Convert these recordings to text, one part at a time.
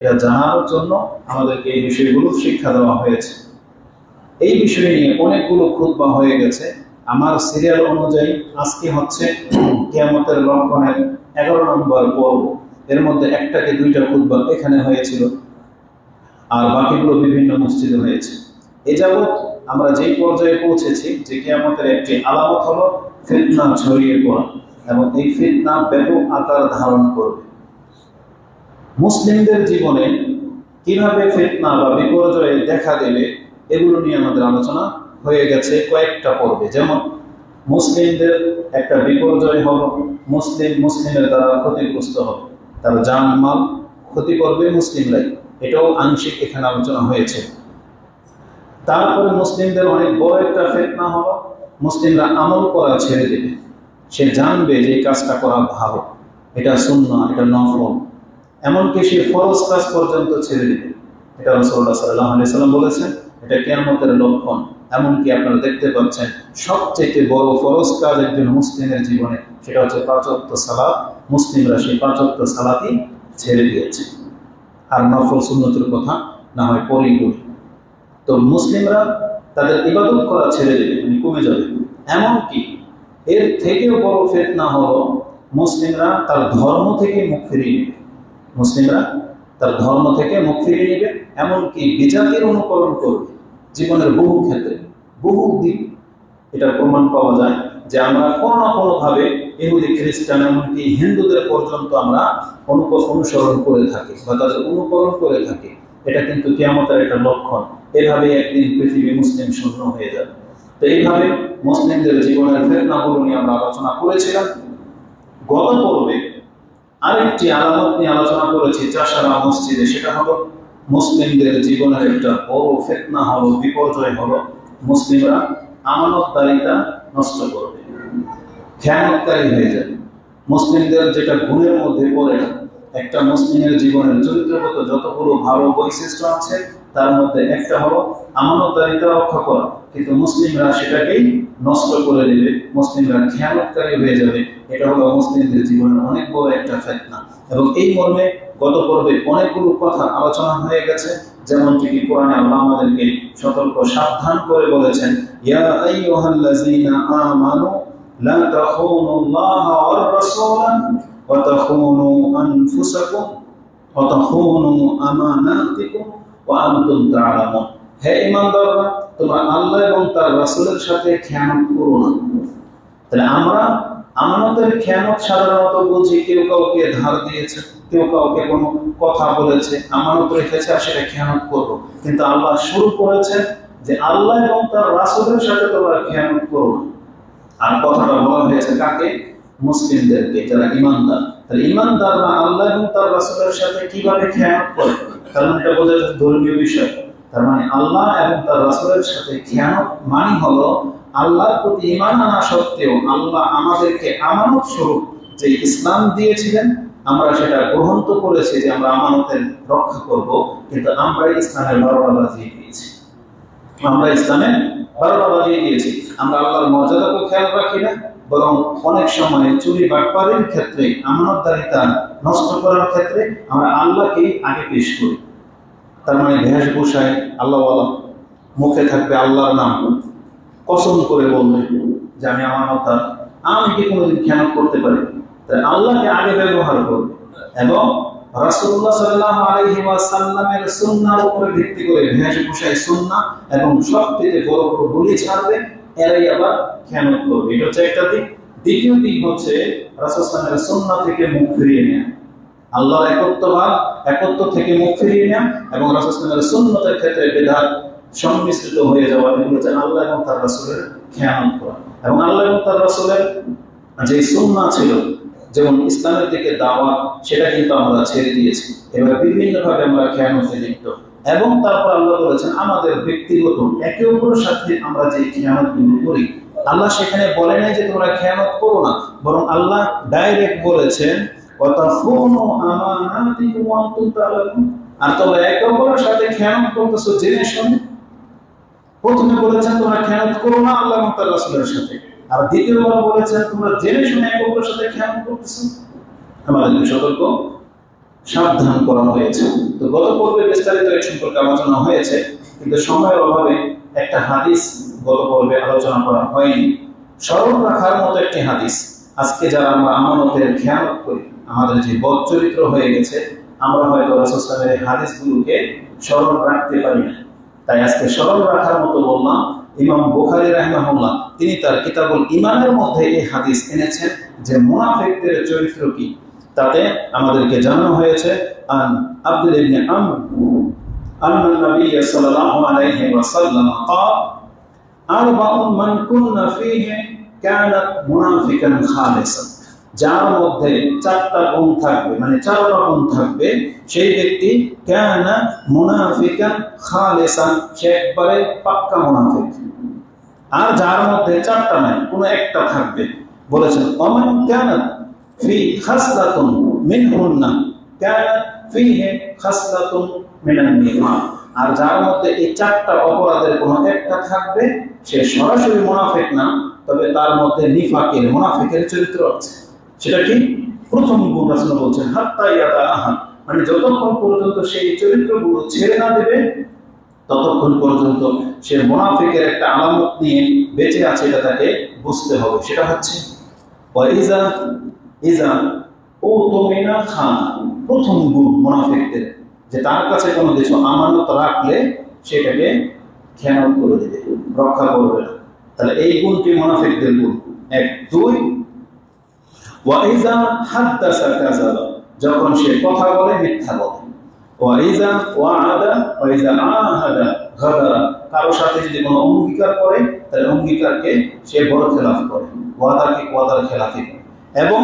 এটা জানার জন্য আমাদেরকে এই বিষয়গুলো শিক্ষা দেওয়া হয়েছে। এই বিষয় নিয়ে অনেকগুলো খুতবা হয়ে গেছে। আমার সিরিয়াল অনুযায়ী আজকে হচ্ছে কিয়ামতের লক্ষণের 11 নম্বর পর্ব। এর মধ্যে একটা কি দুইটা খুতবা এখানে হয়েছিল, আর বাকিগুলো বিভিন্ন মসজিদে হয়েছে। এ যাবৎ আমরা যেই পর্যায়ে পৌঁছেছি যে কিয়ামতের একটি আলামত হলো ফিতনা ছড়িয়ে পড়া, এবং এই ফিতনা ব্যাপক আকার ধারণ করবে। মুসলিমদের জীবনে কিভাবে ফিতনা বা বিপর্যয় দেখা দেবে এগুলো নিয়ে আমাদের আলোচনা হয়ে গেছে কয়েকটা পর্বে। যেমন মুসলিমদের একটা বিপর্যয় হলো মুসলিমের দ্বারা ক্ষতিগ্রস্ত হবে, তার জানমাল ক্ষতি করবে মুসলিমরাই, এটাও আংশিক এখানে আলোচনা হয়েছে। তারপরে মুসলিমদের অনেক বড় একটা ফিতনা হলো মুসলিমরা আমল করা ছেড়ে দেবে। সে জানবে যে এই কাজটা করা ভালো, এটা সুন্নাহ, এটা নফল, এমনকি সে ফরজ কাজ পর্যন্ত ছেড়ে দেবে। এটা রাসূলুল্লাহ সাল্লাল্লাহু আলাইহি সাল্লাম বলেছেন, এটা কিয়ামতের লক্ষণ। এমনকি আপনারা দেখতে পাচ্ছেন সবচেয়ে বড় ফরজ কাজ একজন মুসলিমের জীবনে সেটা হচ্ছে 5 ওয়াক্ত সালাত। মুসলিমরা সেই 5 ওয়াক্ত সালাতই ছেড়ে দিয়েছে, আর নফল সুন্নতের কথা না হয় পরেই বলি। তো মুসলিমরা তাদের ইবাদত করা ছেড়ে দেবে, মানে কমে যাবে। এমনকি এর থেকেও বড় ফিতনা হলো মুসলিমরা তার ধর্ম থেকে মুখ ফিরিয়ে নেবে। মুসলিমরা তার ধর্ম থেকে মুখ ফিরিয়ে নেবে, এমনকি বিজাতির অনুকরণ করবে জীবনের বহু ক্ষেত্রে, বহু দিক। এটা প্রমাণ পাওয়া যায় যে আমরা কোনো না কোনোভাবে ইহুদি, খ্রিস্টান, এমনকি হিন্দুদের পর্যন্ত আমরা অনুসরণ করে থাকি বা তাদের অনুকরণ করে থাকি। এটা কিন্তু কিয়ামতের একটা লক্ষণ। এভাবে একদিন পৃথিবী মুসলিম শূন্য হয়ে যাবে। তো এইভাবে মুসলিমদের জীবনের ফিতনাগুলো নিয়ে আমরা আলোচনা করেছিলাম। গত পর্বে আরেকটি আলামত নিয়ে আলোচনা করেছি চাষারা মসজিদে, সেটা হলো মুসলিমদের জীবনের একটা বড় ফিতনা হলো, বিপর্যয় হলো মুসলিমরা আমানতদারিতা নষ্ট করবে, খেয়ানতকারী হয়ে যাবে। মুসলিমদের যেটা গুণের মধ্যে পড়ে না, একটা মুসলিমের জীবনের চরিত্রগত যতগুলো ভালো বৈশিষ্ট্য আছে তার মধ্যে একটা হলো আমানতদারিতা রক্ষা করা, কিন্তু মুসলিমরা সেটাকেই নষ্ট করে দেবে, মুসলিমরা খেয়ানতকারী হয়ে যাবে। এটা হলো মুসলিমদের জীবনের অনেক বড় একটা ফিতনা। এবং এই মর্মে গত পর্বে অনেকগুলো কথা আলোচনা হয়ে গেছে। যেমনটি কোরআনে আল্লাহ আমাদেরকে সতর্ক সাবধান করে বলেছেন, ইয়া আইয়ুহাল্লাযীনা আমানু লা তাখুনুল্লাহা ওয়ার রাসূলা ওয়া তাখুনু আনফুসাকুম ওয়া তাখুনু আমানাতিকুম ওয়া আনতুম তা'লামুন। হে ঈমানদাররা, তোমরা আল্লাহ এবং তার রাসূলের সাথে খেয়ানত করো না। তাহলে আমরা আমানতের খেয়ানত সাধারণত বুঝি কেউ কাউকে ধার দিয়েছে, কেউ কাউকে কোনো কথা বলেছে, আমানত রেখেছে, আর সেটা খেয়ানত করবো। কিন্তু আল্লাহ শুরু করেছেন যে আল্লাহ এবং তার রাসূলের সাথে তোমরা খেয়ানত করো না। আর কথাটা বলা হয়েছে কাকে? মুসলিমদেরকে, যারা ঈমানদার। তাহলে ঈমানদাররা আল্লাহ এবং তার রাসূলের সাথে কিভাবে খেয়ানত করে? কারণ এটা বোঝা যাচ্ছে ধর্মীয় বিষয়। তার মানে আল্লাহ এবং তার রাসূলের সাথে খেয়ানত মানে হলো আল্লাহর প্রতি ঈমান আনা সত্ত্বেও আল্লাহ আমাদেরকে আমানত স্বরূপ যে ইসলাম দিয়েছিলেন, আমরা সেটা গ্রহণ তো করেছি যে আমরা আমানতের রক্ষা করব, কিন্তু আমরা ইসলামের 12টা বাজিয়ে দিয়েছি। আমরা ইসলামের 12টা বাজিয়ে দিয়েছি। আমরা আল্লাহর মর্যাদাকে খেয়াল রাখি না, বরং অনেক সময় চুরি বাটপারের ক্ষেত্রে, আমানতদারিতা নষ্ট করার ক্ষেত্রে আমরা আল্লাহকেই আগে পেশ করি। তার মানে বেশভূষায় আল্লাহওয়ালা, মুখে থাকবে আল্লাহর নাম, কসম করে বলবে যে আমি আমানতদার, আমি কি কোনোদিন খেয়ানত করতে পারি? তাই আল্লাহকে আগে ব্যবহার করবে এবং রাসূলুল্লাহ সাল্লাল্লাহু আলাইহি ওয়াসাল্লামের সুন্নাহর উপরে ভিত্তি করে বেশভূষায় সুন্নাহ এবং সবথেকে বড় বড় বলি ছাড়বে, এরাই আবার খেয়ানত করবে। এটা হচ্ছে একটা দিক। দ্বিতীয় দিক হচ্ছে রাসূল সাল্লাল্লাহু আলাইহি ওয়াসাল্লামের সুন্নাহ থেকে মুখ ফিরিয়ে নেওয়া, আল্লাহর একত্ব থেকে মুখ ফিরিয়ে নেওয়া এবং রাসূল সাল্লাল্লাহু আলাইহি ওয়াসাল্লামের সুন্নতের ক্ষেত্রে বিদআত সংমিশ্রিত হয়ে যাওয়া, এগুলো হচ্ছে আল্লাহ এবং তার রাসূলের খেয়ানত করা। এবং আল্লাহ এবং তার রাসূলের যে সুন্নাহ ছিল, যেমন ইসলামের দিকে দাওয়াত, সেটা কিন্তু আমরা ছেড়ে দিয়েছি। এবার বিভিন্নভাবে আমরা খেয়ানতে লিপ্ত। এবং তারপর আল্লাহ বলেছেন আমাদের ব্যক্তিগত একে অপরের সাথে আমরা যে খেয়ানতগুলো করি, আল্লাহ সেখানে বলে নাই যে তোমরা খেয়ানত করো না, বরং আল্লাহ ডাইরেক্ট বলেছেন ওয়া তাখুনু আমানাতিকুম ওয়া আনতুম তা'লামুন। আর তোমরা একে অপরের সাথে খেয়ানত করতেছো জেনে শুনে। প্রথমে বলেছেন তোমরা খেয়ানত করো না আল্লাহ এবং তার রাসূলের সাথে, আর দ্বিতীয়বার বলেছেন তোমরা জেনে শুনে একে অপরের সাথে খেয়ানত করতেছো। আমাদেরকে সতর্ক সাবধান করা হয়েছে। তো গত পর্বে বিস্তারিত এই সম্পর্কে আলোচনা হয়েছে, কিন্তু সময়ের অভাবে একটা হাদিস গত পর্বে আলোচনা করা হয়নি। স্মরণ রাখার মতো একটি হাদিস, আজকে যারা আমরা আমানতের খেয়ানত করি, আমাদের যে বদ চরিত্র হয়ে গেছে, আমরা হয়তো রাসূল সাল্লাল্লাহু আলাইহি ওয়াসাল্লামের হাদিসগুলোকে স্মরণ রাখতে পারি না। তাই আজকে স্মরণ রাখার মতো বললাম, ইমাম বুখারী রাহিমাহুল্লাহ তিনি তার কিতাবুল ঈমানের মধ্যে এই হাদিস এনেছেন যে মুনাফিকদের চরিত্র কি। তাতে আমাদেরকে জানানো হয়েছে আন আব্দুল ইবনে আমর আন্না নবী সাল্লাল্লাহু আলাইহি ওয়াসাল্লাম قال আরবাউন মান কুননা ফীহি কানাত মুনাফিকান খালিসান, যার মধ্যে চারটা গুণ থাকবে, মানে চারটা গুণ থাকবে, সেই ব্যক্তি কানা মুনাফিকান খালিসান, সে একবারে পাক্কা মুনাফিক। আর যার মধ্যে চারটা নাই, কোনো একটা থাকবে, বলেছেন ওমান কানাত ফি খাসলাতুন মিনহুন্না কানাত ফীহি খাসলাতুন মিনান নিফাক, আর যার মধ্যে এই চারটা অপরাধের কোনো একটা থাকবে, সে সরাসরি মুনাফিক না, তবে তার মধ্যে নিফাকের মুনাফিকের চরিত্র আছে। সেটা কি? প্রথম গুণ রাসূল বলছেন হাত্তা ইয়াদাহা, মানে যতক্ষণ পর্যন্ত সেই চরিত্রগুলো ছেড়ে না দেবে ততক্ষণ পর্যন্ত সে মুনাফিকের একটা আলামত নিয়ে বেঁচে আছে, এটা তাকে বুঝতে হবে। সেটা হচ্ছে ওয়াইজা ইজা ও তুমিনা খান, প্রথম গুণ মুনাফিকদের, যে তার কাছে কোনো কিছু আমানত রাখলে সেটাকে খেয়ানত করে দেবে, রক্ষা করবে না। তাহলে এই গুণটি মুনাফিকদের গুণ। এক। দুই, ওয়াইজা হাদ্দাসা কাযাবা, যখন সে কথা বলে মিথ্যা বলে। ওয়াইজা ওয়াআদা ওয়াইজা আহাদা গাদারা, কারো সাথে যদি কোনো অঙ্গীকার করে তাহলে অঙ্গীকারকে সে বড় খেলাফ করে, ওয়াদাকে ওয়াদার খেলাফি করে। এবং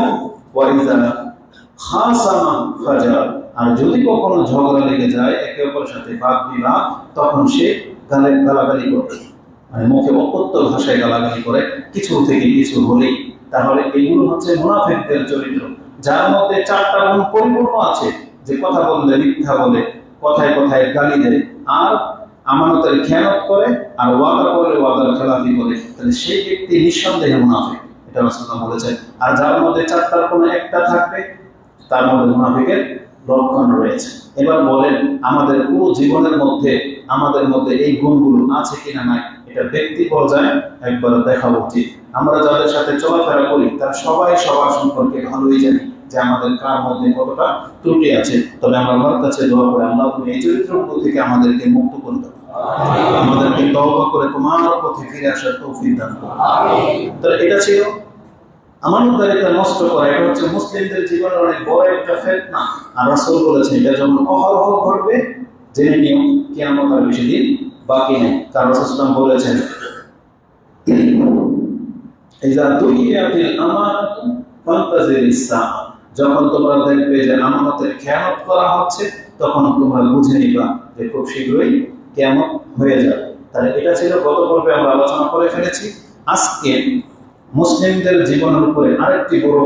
ওয়াইজা খাসামা ফাজার, আর যদি কখনো ঝগড়া লেগে যায়, একে অপরের সাথে বাদ বিবাদ, তখন সে গালাগালি করে, মানে মুখে অকথ্য ভাষায় গালাগালি করে কিছু থেকে কিছু হলেই। তাহলে এগুলো হচ্ছে মুনাফিকদের চরিত্র, যার মধ্যে চারটা গুণ পরিপূর্ণ আছে, যে কথা বললে মিথ্যা বলে, কথায় কথায় গালি দেয়, আর আমানতের খেয়ানত করে, আর ওয়াদা করলে ওয়াদার খেলাফি করে। তাহলে সেই ব্যক্তি নিঃসন্দেহে মুনাফিক, এটা রাসূলুল্লাহ বলেছেন। আর যার মধ্যে চারটার কোনো একটা থাকবে, তার মধ্যে মুনাফিকের লক্ষণ রয়েছে। এবার বলেন, আমাদের পুরো জীবনের মধ্যে আমাদের মধ্যে এই গুণগুলো আছে কিনা নাই, এটা ব্যক্তি পর্যায়ে একবার দেখা উচিত। আমরা যাদের সাথে চলাফেরা করি তারা সবাই সবার সম্পর্কে ভালোই জানি যে আমাদের কার মধ্যে কতটা ত্রুটি আছে। তবে আমরা আল্লাহর কাছে দোয়া করি, আল্লাহ তুমি এই চরিত্রগুলো থেকে আমাদেরকে মুক্ত করে দাও, আমাদেরকে তওবা করে তোমার পথে ফিরে আসার তৌফিক দান করো। তাহলে এটা ছিল আমানতদারিতা নষ্ট করা, এটা হচ্ছে মুসলিমদের জীবনের অনেক বড় একটা ফিতনা। আর রাসূল বলেছেন এটা যখন অহরহ ঘটবে, জেনে নিও কিয়ামত আর বেশি দিন বাকি নেই। কারণ রাসূল বলেছেন ইযা দুইয়াতিল আমানাতু ফান্তাজিরিস সাআ, যখন তোমরা দেখবে যে আমানতের খেয়ানত করা হচ্ছে, তখন তোমরা বুঝে নিবা যে খুব শীঘ্রই কিয়ামত হয়ে যাবে। তাহলে এটা ছিল গত পর্বে আমরা আলোচনা করে ফেলেছি। আজকে মুসলিমদের জীবনের উপরে আরেকটি বড়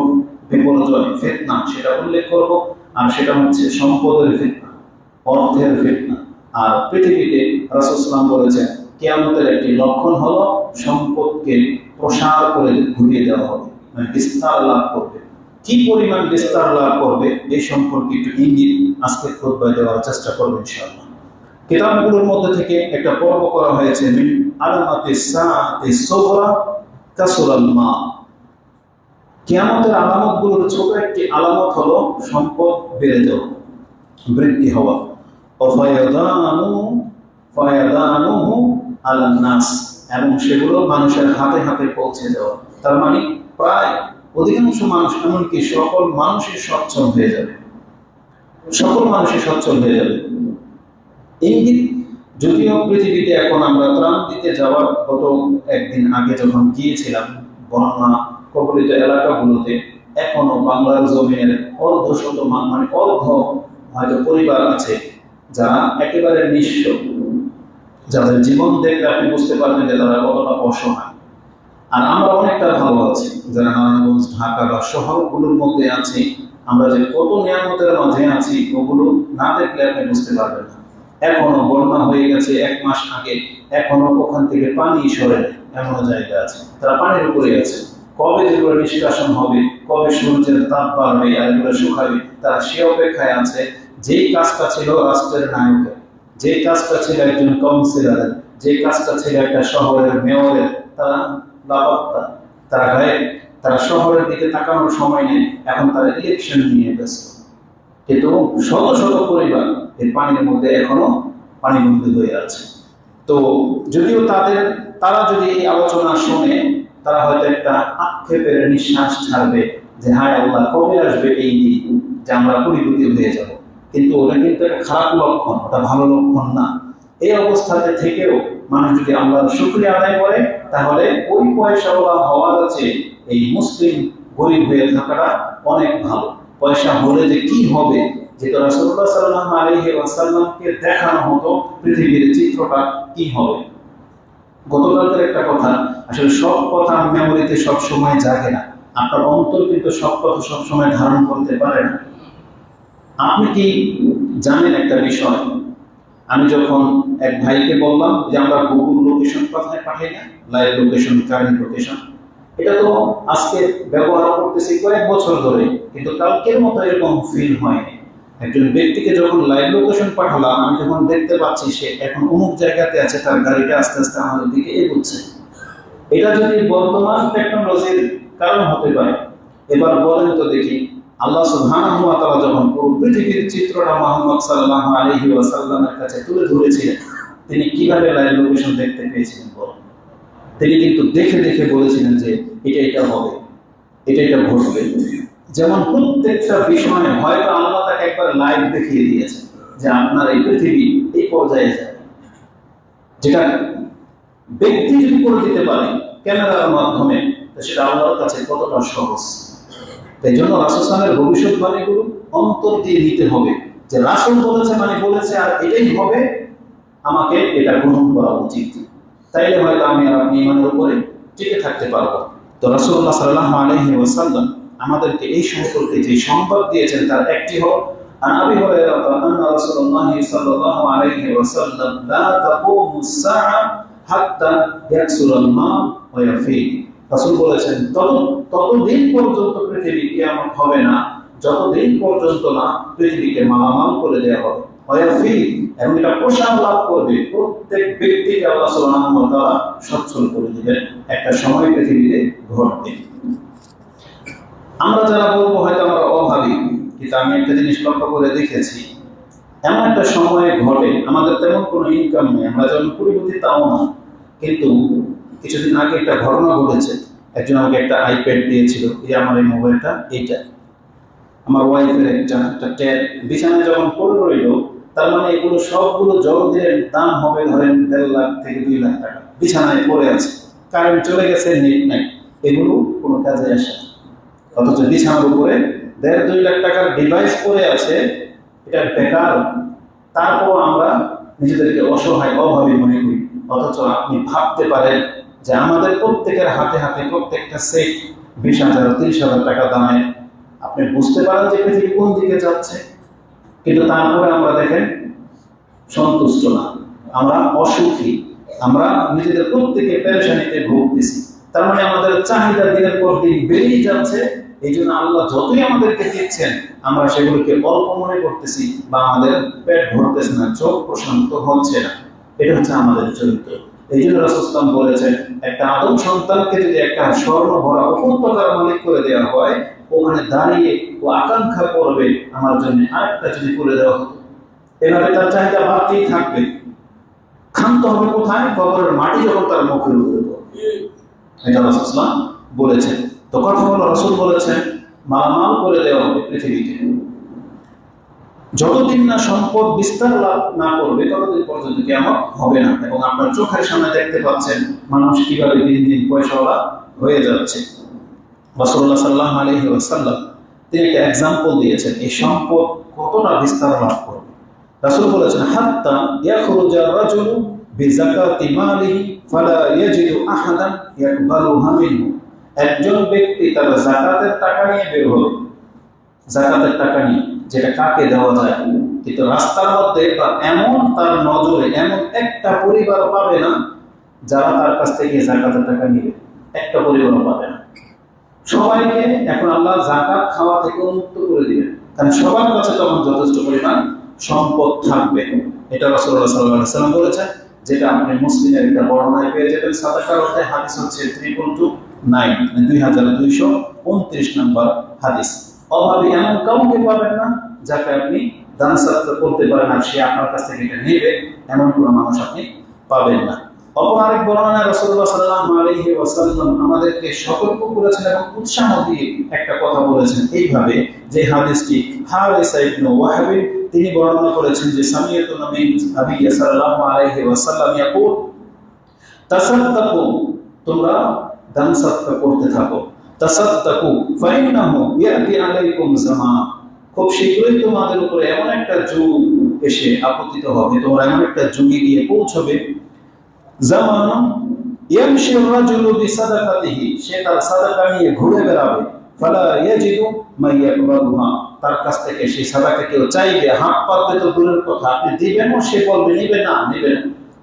বিপর্যয় ফিতনা, সেটা উল্লেখ করব। আর সেটা হচ্ছে সম্পদের ফিতনা, অর্থের ফিতনা। আর পৃথিবীতে রাসূল সাল্লাল্লাহু আলাইহি ওয়াসাল্লাম বলেছেন কিয়ামতের একটি লক্ষণ হলো সম্পদকে প্রসার করে ঘুরিয়ে দেওয়া হবে, মানে বিস্তার লাভ করবে। কি পরিমাণ বিস্তার লাভ করবে এই সম্পর্কে একটু ইঙ্গিত আজকে খুতবায় দেওয়ার চেষ্টা করব ইনশাআল্লাহ। কিতাবগুলোর মধ্যে থেকে একটা পর্ব করা হয়েছে মিন আলামাতিস সাআতিস সুগরা কাসরাল মা, কিয়ামতের আলামতগুলোর ছোট একটি আলামত হলো সম্পদ বেড়ে যাওয়া, বৃদ্ধি হওয়া। ফায়াদানুহু আলান নাস, এবং সেগুলো মানুষের হাতে হাতে পৌঁছে যাওয়া। তার মানে প্রায় অধিকাংশ মানুষ, এমনকি সকল মানুষই সচ্ছল হয়ে যাবে, সকল মানুষই সচ্ছল হয়ে যাবে। ইঙ্গিত যদিও পৃথিবীতে এখন আমরা ত্রাণ দিতে যাওয়ার গত একদিন আগে যখন গিয়েছিলাম বন্যা কবলিত এলাকাগুলোতে, এখনো বাংলার জমিনের অর্ধশত মানে অর্ধ হয়তো পরিবার আছে যারা একেবারে নিঃস্ব, যাদের জীবন দেখলে আপনি বুঝতে পারবেন যে তারা কতটা অসহায়। আর আমরা অনেকটা ভালো আছি, যারা নারায়ণগঞ্জ, ঢাকা বা শহরগুলোর মধ্যে আছি, আমরা যে কত নিয়ামতের মাঝে আছি ওগুলো না দেখলে আপনি বুঝতে পারবেন না। এখনো বন্যা হয়ে গেছে 1 মাস আগে, এখনো ওখান থেকে পানি সরে এমন জায়গা আছে, তারা পানির উপরে আছে। কবে যেগুলো নিষ্কাশন হবে, কবে সূর্যের তাপ বাড়বে আর এগুলো শুকাবে, তারা সে অপেক্ষায় আছে যেই কাজটা ছিল রাষ্ট্রের নায়কের, যে কাজটা ছিল একজন কাউন্সিলরের, যে কাজটা ছিল একটা শহরের মেয়রের, তারা লাপাত্তা, তারা গায়েব, তারা শহরের দিকে তাকানোর সময় নেই, এখন তারা ইলেকশন নিয়ে ব্যস্ত। কিন্তু শত শত পরিবার এই পানির মধ্যে এখনো পানিবন্দী হয়ে আছে। তো যদিও তারা যদি এই আলোচনা শুনে, তারা হয়তো একটা আক্ষেপের নিঃশ্বাস ছাড়বে যে হায় আল্লাহ, কবে আসবে এই দিন যে আমরা কোটিপতি হয়ে যাব। কিন্তু ওটা কিন্তু একটা খারাপ লক্ষণ, ওটা ভালো লক্ষণ না। এই অবস্থাতে থেকেও মানুষ যদি আল্লাহর শুকরিয়া আদায় করে, তাহলে ওই পয়সাওয়ালা হওয়ার আছে এই মুসলিম গরিব হয়ে থাকাটা অনেক ভালো। পয়সা হলে যে কি হবে, যেটা রাসূলুল্লাহ সাল্লাল্লাহু আলাইহি ওয়াসাল্লামকে দেখানো হতো পৃথিবীর চিত্রটা কি হবে। গতকালকের একটা কথা, আসলে সব কথা মেমোরিতে সব সময় জাগে না, আপনার অন্তর কিন্তু সব কথা সব সময় ধারণ করতে পারে না। আপনি কি জানেন একটা বিষয়, আমি যখন এক ভাইকে বললাম যে আমরা গুগল লোকেশন কথায় পাঠাই না, লাইভ লোকেশন, কারেন্ট লোকেশন, এটা তো আজকে ব্যবহার করতেছি কয়েক বছর ধরে, কিন্তু কালকের মতো এরকম ফিল হয়নি। একজন ব্যক্তিকে যখন লাইভ লোকেশন পাঠালাম, আমি যখন দেখতে পাচ্ছি সে এখন অমুক জায়গাতে আছে, তার গাড়িটা আস্তে আস্তে আমাদের দিকে এগোচ্ছে। এটা যদি বর্তমান টেকনোলজির কারণ হতে পারে, এবার বলেন তো দেখি, আল্লাহ সুবহানাহু ওয়া তাআলা যখন পুরো পৃথিবীর চিত্রটা মুহাম্মদ সাল্লাল্লাহু আলাইহি ওয়াসাল্লামের কাছে তুলে ধরেছিলেন, তিনি কিভাবে লাইভ লোকেশন দেখতে পেয়েছিলেন বলেন? তিনি কিন্তু দেখে দেখে বলেছিলেন যে এটা হবে, এটা ঘটবে। যেমন প্রত্যেকটা বিষয়ে হয়তো আল্লাহ তাকে একবার লাইভ দেখিয়ে দিয়েছেন যে আপনার এই পৃথিবী এই পর্যায়ে যাবে, যেটা ব্যক্তি যদি করে দিতে পারে ক্যামেরার মাধ্যমে, সেটা আল্লাহর কাছে কতটা সহজ। তাই জন্য রাসূল সাল্লাল্লাহু আলাইহি ভবিষ্যৎবাণীগুলো অন্তর দিয়ে নিতে হবে যে রাসূল বলেছে মানে বলেছে, আর এটাই হবে, আমাকে এটা গ্রহণ করা উচিত। তাইলে হয়তো আমি আর আপনি ইমানের উপরে টিকে থাকতে পারবো। তো রাসূলুল্লাহ সাল্লাল্লাহু আলাইহি ওয়াসাল্লাম আমাদেরকে এই সম্পর্কে যে সংবাদ দিয়েছেন তার একটি হলো, আন আবি হুরায়রা আন্না রাসূলুল্লাহ সাল্লাল্লাহু আলাইহি ওয়াসাল্লাম লা তাকুমুস সাআ হাত্তা ইয়াকসুরাল মা ওয়া ইয়াফি। রাসূল বলেছেন ততদিন পর্যন্ত পৃথিবী কিয়ামত হবে না যতদিন পর্যন্ত না পৃথিবীকে মালামাল করে দেওয়া হবে, ওয়াফি, এবং এটা প্রসার লাভ করবে, প্রত্যেক ব্যক্তিকে আল্লাহ সুবহানাহু ওয়া তাআলা সচ্ছল করে দিবেন, একটা সময় পৃথিবীতে ঘটবে। আমরা যারা বলবো হয়তো আমরা অভাবী, কিন্তু আমি একটা জিনিস লক্ষ্য করে দেখেছি, এমন একটা সময়ে ঘটে আমাদের তেমন কোনো ইনকাম নেই, আমরা যেমন কোটিপতি তাও না, কিন্তু কিছুদিন আগে একটা ঘটনা ঘটেছে। একজন আমাকে একটা আইপ্যাড দিয়েছিল, এই আমার এই মোবাইলটা, এইটা আমার ওয়াইফের একটা ট্যাব বিছানায় যখন পড়ে রইল, তার মানে এগুলো সবগুলো জগতের দাম হবে ধরেন 1.5 লাখ থেকে 2 লাখ টাকা, বিছানায় পড়ে আছে, কারেন্ট চলে গেছে, নেট নাই, এগুলো কোনো কাজে আসে না। অথচ বিছানার উপরে 1.5-2 লাখ টাকার ডিভাইস পড়ে আছে, এটা বেকার। তারপর আমরা নিজেদেরকে অসহায় অভাবী মনে করি। অথচ আপনি ভাবতে পারেন যে আমাদের প্রত্যেকের হাতে হাতে প্রত্যেকটা সেট 20,000 30,000 টাকা দামে। আপনি বুঝতে পারেন যে পৃথিবী কোন দিকে যাচ্ছে, কিন্তু তারপরে আমরা দেখেন সন্তুষ্ট না, আমরা অসুখী, আমরা নিজেদের প্রত্যেকে পেরেশানিতে ভুগতেছি। তার মানে আমাদের চাহিদা দিনের পর দিন বেড়েই যাচ্ছে। এই জন্য আল্লাহ যতই আমাদেরকে দিচ্ছেন, আমরা সেগুলোকে অল্প মনে করতেছি বা আমাদের পেট ভরতেছে না, চোখ প্রশান্ত হচ্ছে না। এটা হচ্ছে আমাদের চরিত্র। এই জন্য রাসূল সাল্লাল্লাহু আলাইহি ওয়াসাল্লাম বলেছেন, একটা আদম সন্তানকে যদি একটা স্বর্ণ ভরা উপত্যকার মালিক করে দেওয়া হয়, ওখানে দাঁড়িয়ে ও আকাঙ্ক্ষা করবে আমার জন্য আরেকটা যদি করে দেওয়া হতো। এভাবে তার চাহিদা বাড়তেই থাকবে। ক্ষান্ত হবে কোথায়? কবরের মাটি যখন তার মুখের উপরে পড়বে। এটা রাসূল সাল্লাল্লাহু আলাইহি ওয়াসাল্লাম বলেছেন। তো কথা হলো, রাসূল বলেছেন মালামাল করে দেওয়া হবে পৃথিবীকে। যতদিন না সম্পদ বিস্তার লাভ না করবে ততদিন পর্যন্ত কিয়ামত হবে না। এবং আপনার চোখের সামনে দেখতে পাচ্ছেন মানুষ কিভাবে দিন দিন পয়সাওয়ালা হয়ে যাচ্ছে। রাসূলুল্লাহ সাল্লাল্লাহু আলাইহি ওয়াসাল্লাম তিনি একটা এক্সাম্পল দিয়েছেন এই সম্পদ কতটা বিস্তার লাভ করবে। রাসূল বলেছেন, হাত্তা ইয়াখরুজা রাজুলু বিযাকাতি মালিহি ফালা ইয়াজিদু আহাদান ইয়াকবালুহা মিনহু। একজন ব্যক্তি তার যাকাতের টাকা নিয়ে বের হবে, যাকাতের টাকা নিয়ে, যেটা কাকে দেওয়া যায়, কিন্তু রাস্তার মধ্যে বা এমন তার নজরে এমন একটা পরিবার পাবে না যারা তার কাছ থেকে যাকাতের টাকা নিবে, একটা পরিবারও পাবে না। সবাইকে এখন আল্লাহ যাকাত খাওয়া থেকে মুক্ত করে দিবেন, কারণ সবার কাছে তখন যথেষ্ট পরিমাণ সম্পদ থাকবে। এটা রাসূলুল্লাহ সাল্লাল্লাহু আলাইহি ওয়াসাল্লাম বলেছেন, যেটা আপনি মুসলিমের একটা বর্ণনায় পেয়ে যাবেন। সাদাকার অধ্যায় হাদিস হচ্ছে 329, 2229 নম্বর হাদিস। অভাবে এমন কাউকে পাবেন না যাকে আপনি দান সাদকা করতে পারেন আর সে আপনার কাছ থেকে এটা নেবে, এমন কোনো মানুষ আপনি পাবেন না। অপর আরেক বর্ণনায় রাসূলুল্লাহ সাল্লাল্লাহু আলাইহি ওয়াসাল্লাম আমাদেরকে সতর্ক করেছেন এবং উৎসাহ দিয়ে একটা কথা বলেছেন এইভাবে, যে হাদিসটি হারিস ইবনে ওয়াহব তিনি বর্ণনা করেছেন যে সামিয়াতু নবী সাল্লাল্লাহু আলাইহি ওয়াসাল্লাম ইয়াকুল তাসাদ্দাকু, তোমরা দান সাদকা করতে থাকো। তাসাদ্দাকু ফাইন্নাহু ইয়াতি আলাইকুম জামান, খুব শীঘ্রই তোমাদের উপরে এমন একটা যুগ এসে আপতিত হবে, তোমরা এমন একটা যুগে গিয়ে পৌঁছবে, জামান ইয়ামশি আর-রাজুলু বিসাদাকাতিহি, সে তার সাদাকা নিয়ে ঘুরে বেড়াবে, ফালা ইয়াজিদু মা ইয়াকবালুহা, তার কাছ থেকে সেই সাদাকা কেউ চাইবে, হাত পাতবে তো দূরের কথা, আপনি দিবেনও সে বলবে নিবে না, নিবে না,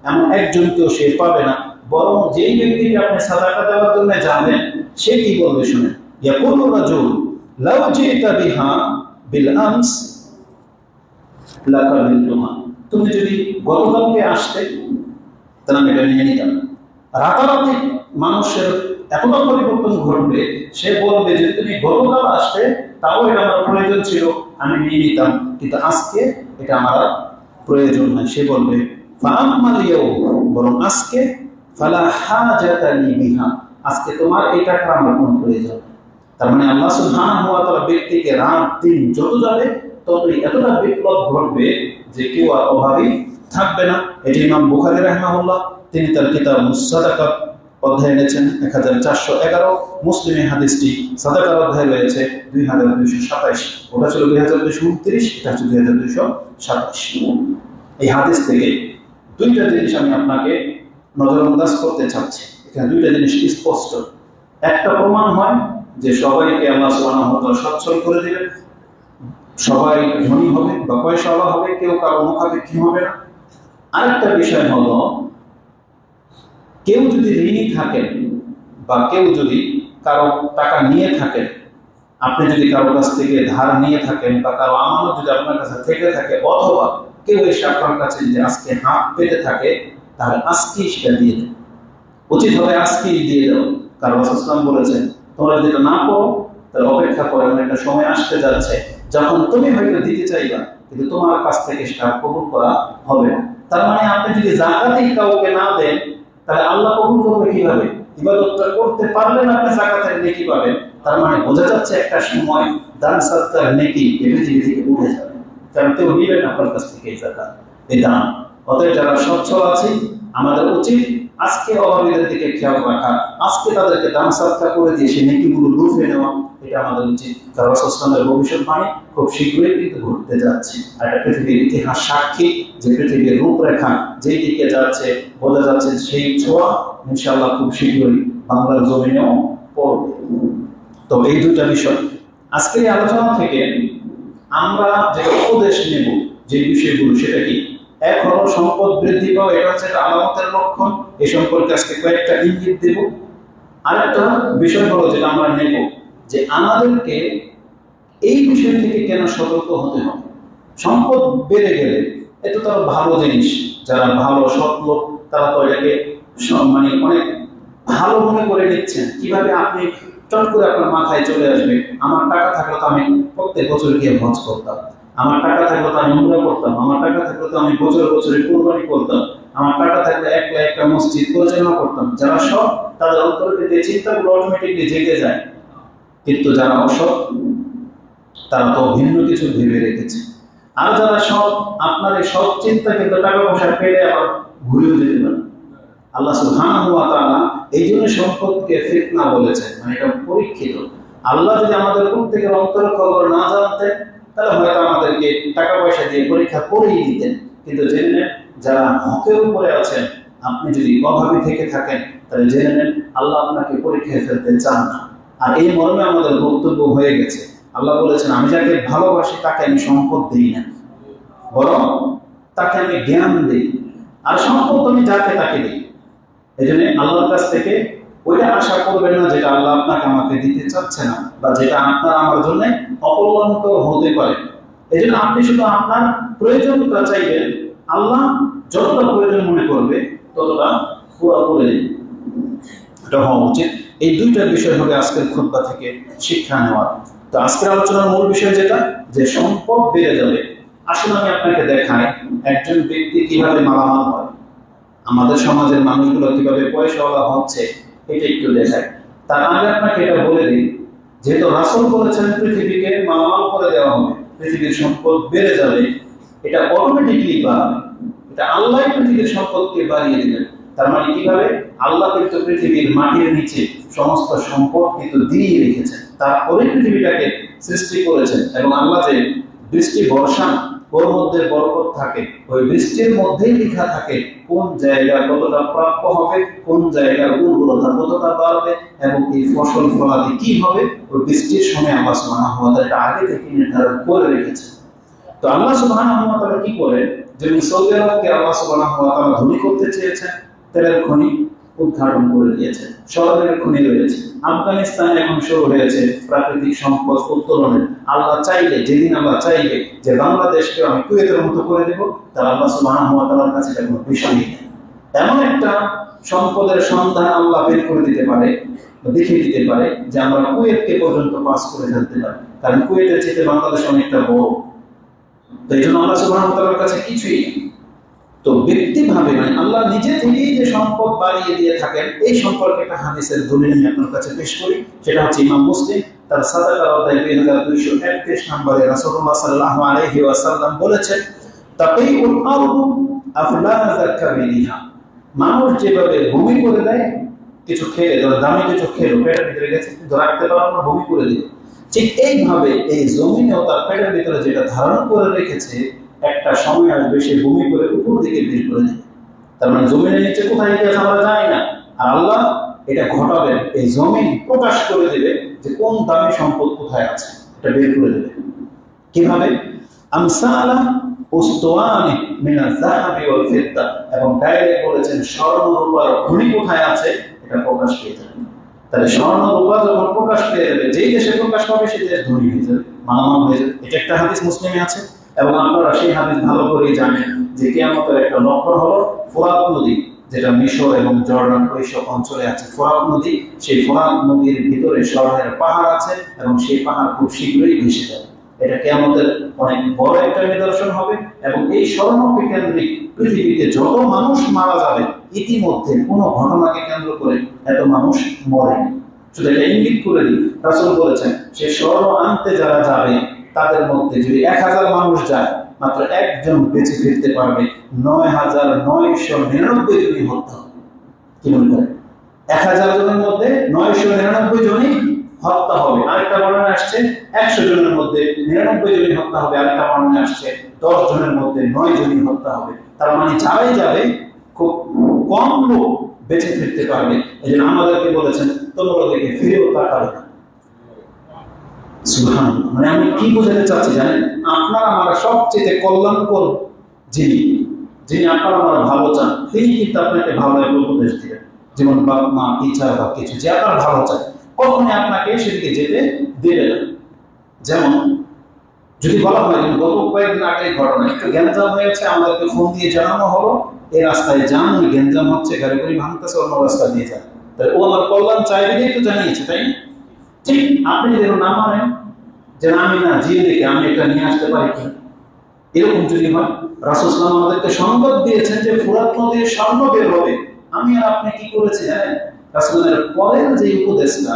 এমন একজনকেও সে পাবে না। বরং যেই ব্যক্তিকে আপনি সাদাকা দেওয়ার জন্য যাবেন সে কি বলবে শুনেন, ইয়াকুলু রাজুল লাউ জিতা বিহা বিল আমস লাকাবিলতুহা, তুমি যদি গতকালকে আসতে তাহলে আমি এটা নিয়ে নিতাম। রাতারাতি মানুষের এতটা পরিবর্তন ঘটবে, সে বলবে যে তুমি গতকাল আসতে তাও এটা আমার প্রয়োজন ছিল, আমি নিয়ে নিতাম, কিন্তু আজকে এটা আমার প্রয়োজন নাই। সে বলবে ফাআম্মাল ইয়াউম, বরং আজকে ফালা হাজাতা লি বিহা, আজকে তোমার এই টাকা আমার কোনো প্রয়োজন। তার মানে আল্লাহ সুবহানাহু ওয়া তাআলা ব্যক্তিকে রাত দিন যত যাবে ততই এতটা বিপ্লব ঘটবে যে কেউ আর অভাবী থাকবে না। এটি ইমাম বুখারী রাহিমাহুল্লাহ তিনি তার কিতাবুস সাদাকা অধ্যায় এনেছেন 1411, মুসলিমে হাদিসটি সাদাকার অধ্যায় রয়েছে 2227, ওটা ছিল 2229, এটা হচ্ছে 2227। এই হাদিস থেকে দুইটা জিনিস আমি আপনাকে নজরআন্দাজ করতে চাচ্ছি। এখানে দুইটা জিনিস স্পষ্ট। একটা প্রমাণ হয় যে সবাইকে আল্লাহ সুবহানাহু ওয়া তাআলা সচ্ছল করে দিবেন, সবাই ধনী হবে বা পয়সাওয়ালা হবে, কেউ কারো মুখাপেক্ষী হবে না। আরেকটা বিষয় হলো, কেউ যদি ঋণী থাকেন বা কেউ যদি কারো টাকা নিয়ে থাকেন, আপনি যদি কারো কাছ থেকে ধার নিয়ে থাকেন বা কারো আমানত যদি আপনার কাছে থেকে থাকে, অথবা কেউ এসে আপনার কাছে যদি আজকে হাত পেতে থাকে, তাহলে আজকেই সেটা দিয়ে দেন। উচিত হবে আজকেই দিয়ে দাও, কারণ রাসূল সাল্লাল্লাহু আলাইহি ওয়াসাল্লাম বলেছেন তোমরা যদি এটা না করো তাহলে অপেক্ষা করো, এমন একটা সময় আসতে যাচ্ছে যখন তুমি হয়তো দিতে চাইবা কিন্তু তোমার কাছ থেকে সেটা কবুল করা হবে না। তার মানে আপনি যদি যাকাতই কাউকে না দেন তাহলে আল্লাহ কবুল করবে কিভাবে? ইবাদতটা করতে পারলেন আপনি যাকাতের নেকি পাবেন, তার মানে বোঝা যাচ্ছে একটা সময় দান সাদকার নেকি এই পৃথিবী থেকে উঠে যাবে, কারণ কেউ নিবে না আপনার কাছ থেকে এই যাকাত, এই দান। অতএব যারা সচ্ছল আছে আমাদের উচিত আজকে অভাবীদের দিকে খেয়াল রাখা, আজকে তাদেরকে দান সাদকা করে দিয়ে সেই নেকিগুলো লুফে নেওয়া, এটা আমাদের উচিত। কারণ রাসূল সাল্লাল্লাহু আলাইহি ওয়াসাল্লামের ভবিষ্যৎবাণী খুব শীঘ্রই কিন্তু ঘটতে যাচ্ছে, আর এটা পৃথিবীর ইতিহাস সাক্ষী যে পৃথিবীর রূপরেখা যেই দিকে যাচ্ছে বোঝা যাচ্ছে সেই ছোঁয়া ইনশাআল্লাহ খুব শীঘ্রই বাংলার জমিনেও পড়বে। তো এই দুইটা বিষয় আজকের এই আলোচনা থেকে আমরা যে উপদেশ নেব যে বিষয়গুলো, সেটা কি? এক হলো সম্পদ বৃদ্ধি পাওয়া, এটা হচ্ছে একটা আলামতের লক্ষণ, এই সম্পর্কে আজকে কয়েকটা ইঙ্গিত দেব। আরেকটা বিষয় হলো যেটা আমরা নেব যে আমাদেরকে এই বিষয় থেকে কেন সতর্ক হতে হবে। সম্পদ বেড়ে গেলে এটা তো ভালো জিনিস, যারা ভালো সৎ লোক তারা তো এটাকে মানে অনেক ভালো মনে করে নিচ্ছেন। কিভাবে আপনি চট করে আপনার মাথায় চলে আসবে আমার টাকা থাকলে তো আমি প্রত্যেক বছর গিয়ে হজ করতাম, আমার টাকা থাকলে তো আমি উমরা করতাম, আমার টাকা থাকলে তো আমি বছরে বছরে কুরবানি করতাম, আমার টাকা থাকলে একলা একটা মসজিদ পরিচালনা করতাম। যারা সৎ তাদের অন্তরে যে চিন্তাগুলো অটোমেটিকলি জেগে যায়, কিন্তু যারা অসৎ তারা তো ভিন্ন কিছু ভেবে রেখেছে। আর যারা সৎ, আপনার এই সৎ চিন্তা কিন্তু টাকা পয়সা পেলে আবার ঘুরেও যেতে পারে। আল্লাহ সুবহানাহু ওয়া তাআলা এই জন্য সম্পদকে ফিতনা বলেছেন, মানে এটা পরীক্ষিত। আল্লাহ যদি আমাদের প্রত্যেকের অন্তরের খবর না জানতেন তাহলে হয়তো আমাদেরকে টাকা পয়সা দিয়ে পরীক্ষা করেই দিতেন। কিন্তু জেনে নেন যারা হকের উপরে আছেন, আপনি যদি অভাবী থেকে থাকেন তাহলে জেনে নেন আল্লাহ আপনাকে পরীক্ষায় ফেলতে চান না। আর এই মর্মে আমাদের বক্তব্য হয়ে গেছে। আল্লাহ বলেছেন আমি যাকে ভালোবাসি তাকে আমি সম্পদ দিই না, বরং তাকে আমি জ্ঞান দিই, আর সম্পদ আমি যাকে তাকে দিই। এই জন্য আল্লাহর কাছ থেকে ওইটা আশা করবেন না যেটা আল্লাহ আপনাকে আমাকে দিতে চাচ্ছে না, বা যেটা আপনার আমার জন্য অকল্যাণকর হতে পারে। এই জন্য আপনি শুধু আপনার প্রয়োজনটা চাইবেন, আল্লাহ যতটা প্রয়োজন মনে করবে ততটা পুরো করে দিন। এটা হওয়া উচিত। এই দুইটা বিষয় হবে আজকের খুতবা থেকে শিক্ষা নেওয়ার। তো আজকের আলোচনার মূল বিষয় যেটা, যে সম্পদ বেড়ে যাবে। আসলে আমি আপনাকে দেখাই একজন ব্যক্তি কিভাবে মালামাল হয়, আমাদের সমাজের মানুষগুলো কিভাবে পয়সাওয়ালা হচ্ছে, এটা একটু দেখায়। তার আগে আপনাকে এটা বলে দিই, যেহেতু রাসূল বলেছেন পৃথিবীকে মালামাল করে দেওয়া হবে, পৃথিবীর সম্পদ বেড়ে যাবে, এটা অটোমেটিকলি বাড়বে। এটা আল্লাহ পৃথিবীর সম্পদকে বাড়িয়ে দিবেন। তার মানে কিভাবে? আল্লাহ কিন্তু পৃথিবীর মাটির নিচে সমস্ত সম্পদ কিন্তু দিয়ে রেখেছেন, তারপরে পৃথিবীটাকে সৃষ্টি করেছেন। এবং আল্লাহ যে বৃষ্টি বর্ষান, ওর মধ্যে বরকত থাকে, ওই বৃষ্টির মধ্যেই লেখা থাকে কোন জায়গা কতটা প্রাপ্য হবে, কোন জায়গার উর্বরতা কতটা বাড়বে, এবং এই ফসল ফলাদি কি হবে, ওই বৃষ্টির সময় আল্লাহ সুবহানাহু ওয়া তাআলা আগে থেকে নির্ধারণ করে রেখেছেন। তো আল্লাহ সুবহানাহু ওয়া তাআলা কি করেন, যে সৌদি আরবকে আল্লাহ সুবহানাহু ওয়া তাআলা ধনী করতে চেয়েছেন, তেলের খনি উদ্ঘাটন করে দিয়েছেন, স্বর্ণের খনি রয়েছে, আফগানিস্তানে এখন শুরু হয়েছে প্রাকৃতিক সম্পদ উত্তোলনের। আল্লাহ চাইলে, যেদিন আল্লাহ চাইবে যে বাংলাদেশকে আমি কুয়েতের মতো করে দেব, তার আল্লাহ সুবহানাহু ওয়া তাআলার কাছে এটা কোনো বিষয় নেই। এমন একটা সম্পদের সন্ধান আল্লাহ বের করে দিতে পারে, দেখিয়ে দিতে পারে, যে আমরা কুয়েতকে পর্যন্ত পাস করে ফেলতে পারি, কারণ কুয়েতের চেয়ে বাংলাদেশ অনেকটা বড়। তো এই জন্য আল্লাহ সুবহানাহু ওয়া তাআলার কাছে কিছুই নেই। তো ব্যক্তিভাবে মানে আল্লাহ নিজে থেকেই যে সম্পদ বাড়িয়ে দিয়ে থাকেন, এই সম্পর্কে একটা হাদিসের দলিল আমি আপনার কাছে পেশ করি। সেটা হচ্ছে ইমাম মুসলিম তার সাদাকার অধ্যায় 2231 নম্বরে রাসূলুল্লাহ সাল্লাল্লাহু আলাইহি ওয়াসাল্লাম বলেছেন, তাকাইউল আরদু আফলাযা কাবিলিহা। মানুষ যেভাবে ভূমি করে দেয় কিছু খেলে, ধরো দামি কিছু খেলো, পেটের ভিতরে গেছে কিন্তু রাখতে পারলো না, ভূমি করে দিল, ঠিক এইভাবে এই জমিনেও তার পেটের ভিতরে যেটা ধারণ করে রেখেছে, একটা সময় আসবে সে ভূমি করে উপর দিকে বের করে দেবে। তার মানে জমিনের নিচে কোথায় গিয়েছে আমরা জানি না, আর আল্লাহ এটা ঘটাবেন, এই জমিন প্রকাশ করে দেবে যে কোন দামি সম্পদ কোথায় আছে, এটা বের করে দেবে। কিভাবে? আমসালা উস্তুয়ানি মিনাজ যাহাবি ওয়াল ফিদ্দা, এবং ডাইরেক্ট বলেছেন স্বর্ণ রূপার খনি কোথায় আছে, এটা প্রকাশ পেয়ে যাবে। তাহলে স্বর্ণ রূপা যখন প্রকাশ পেয়ে যাবে, যেই দেশে প্রকাশ পাবে সেই দেশ ধনী হয়ে যাবে, মালামাল হয়ে যাবে। এটা একটা হাদিস মুসলিমে আছে। এবং আপনারা সেই হাদিস ভালো করেই জানেন যে কিয়ামতের একটা লক্ষণ হলো ফোরাত নদী, যেটা মিশর এবং জর্ডান ওইসব অঞ্চলে আছে। ফোরাত নদী, সেই ফোরাত নদীর ভিতরে স্বর্ণের পাহাড় আছে, এবং সেই পাহাড় খুব শীঘ্রই ভেসে যাবে। এটা কিয়ামতের অনেক বড় একটা নিদর্শন হবে। এবং এই স্বর্ণকে কেন্দ্রিক পৃথিবীতে যত মানুষ মারা যাবে, ইতিমধ্যে কোনো ঘটনাকে কেন্দ্র করে এত মানুষ মরেনি। শুধু এটা ইঙ্গিত করে দিই, রাসূল বলেছেন সে স্বর্ণ আনতে যারা যাবে, তাদের মধ্যে যদি 1000 মানুষ যায়, মাত্র একজন বেঁচে ফিরতে পারবে, 9999 জনই হত্যা হবে। কি মনে করেন? 1000 জনের মধ্যে 999 জনই হত্যা হবে। আরেকটা বর্ণনা আসছে 100 জনের মধ্যে 99 জনই হত্যা হবে। আরেকটা বর্ণনা আসছে 10 জনের মধ্যে 9 জনই হত্যা হবে। তার মানে যারাই যাবে খুব কম লোক বেঁচে ফিরতে পারবে। এই জন্য আমাদেরকে বলেছেন তোমরা দেখে ফিরেও তাকাবে না। সুবহানাল্লাহ। মানে আমি কি বোঝাতে চাচ্ছি জানেন, আপনার আমার সবচেয়ে কল্যাণকর যিনি যিনি আপনার আমার ভালো চান, তিনি কিন্তু আপনাকে ভালো একটা উপদেশ দিবেন। যেমন বাবা মা, টিচার বা কিছু, যে আপনার ভালো চায়, কখনই আপনাকে সেদিকে যেতে দেবে না। যেমন যদি বলা হয় গত কয়েকদিন আগে ঘটনা, একটু গ্যাঞ্জাম হয়েছে, আমাদেরকে ফোন দিয়ে জানানো হলো এই রাস্তায় যান, গ্যাঞ্জাম হচ্ছে, গাড়ি গাড়ি ভাঙতেছে, অন্য রাস্তা দিয়ে যান। তাহলে ও আমার কল্যাণ চাই দিয়েই তো জানিয়েছে, তাই না? ঠিক আপনি যদি না মানেন যে আমি না জিয়ে দেখে আমি এটা নিয়ে আসতে পারি কি, এরকম যদি হয়, রাসূল সাল্লাল্লাহু আলাইহি ওয়াসাল্লাম আমাদেরকে সংবাদ দিয়েছেন যে ফুরাত নদীর স্বর্ণ বের হবে, আমি আর আপনি কি করেছি জানেন? রাসূলের পরের যে উপদেশটা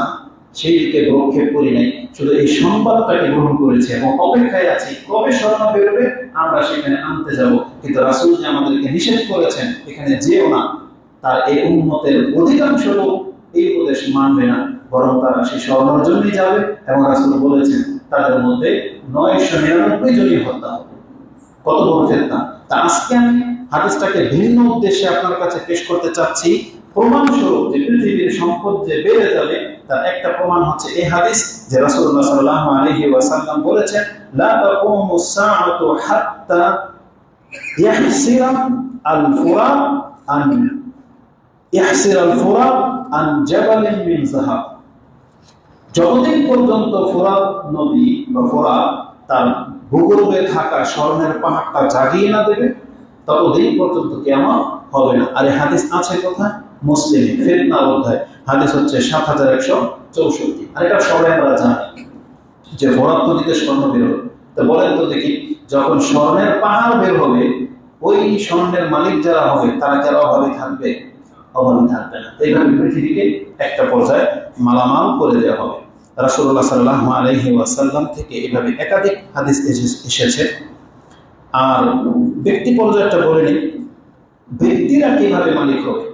সেই দিকে ভ্রক্ষেপ করি নাই, শুধু এই সংবাদটাকে গ্রহণ করেছি এবং অপেক্ষায় আছি কবে স্বর্ণ বেরোবে, আমরা সেখানে আনতে যাব। কিন্তু রাসূল যে আমাদেরকে নিষেধ করেছেন এখানে যেও না, তার এই উম্মতের অধিকাংশ লোক এই উপদেশ মানবে না, বরং তারা সেই স্বর্ণের জন্যই যাবে। এবং রাসূল বলেছেন তাদের মধ্যে 999 জনই হত্যা হবে। কত বড় ফিতনা! তা আজকে আমি হাদিসটাকে ভিন্ন উদ্দেশ্যে আপনার কাছে পেশ করতে চাচ্ছি, প্রমাণস্বরূপ যে পৃথিবীর সম্পদ যে বেড়ে যাবে তার একটা প্রমাণ হচ্ছে এই হাদিস, যে রাসূলুল্লাহ সাল্লাল্লাহু আলাইহি ওয়াসাল্লাম বলেছেন লা তাকুমুস সাআতু হাত্তা ইয়াহসিরা আল ফুরাত আন ইয়াহসিরা আল ফুরাত আন জাবালিন মিন যাহাব, যতদিন পর্যন্ত ফোরাত নদী বা ফোরাত তার ভূগর্ভে থাকা স্বর্ণের পাহাড়টা জাগিয়ে না দেবে, ততদিন পর্যন্ত কিয়ামত হবে না। আর এই হাদিস আছে কোথায়? মুসলিম ফিতনার অধ্যায়, হাদিস হচ্ছে 7164। আর এটা সবাই আমরা জানি যে ফোরাত নদীতে স্বর্ণ বের হবে। তো বলেন তো দেখি, যখন স্বর্ণের পাহাড় বের হবে, ওই স্বর্ণের মালিক যারা হবে তারা কি আর অভাবী থাকবে? অভাবী থাকবে না। এইভাবে পৃথিবীকে একটা পর্যায়ে মালামাল করে দেওয়া হবে। রাসূলুল্লাহ সাল্লাল্লাহু আলাইহি ওয়াসাল্লাম থেকে এভাবে একাধিক হাদিস এসেছে। আর ব্যক্তি পর্যায়টা বলে নিই, ব্যক্তিরা কিভাবে মালিক হবে।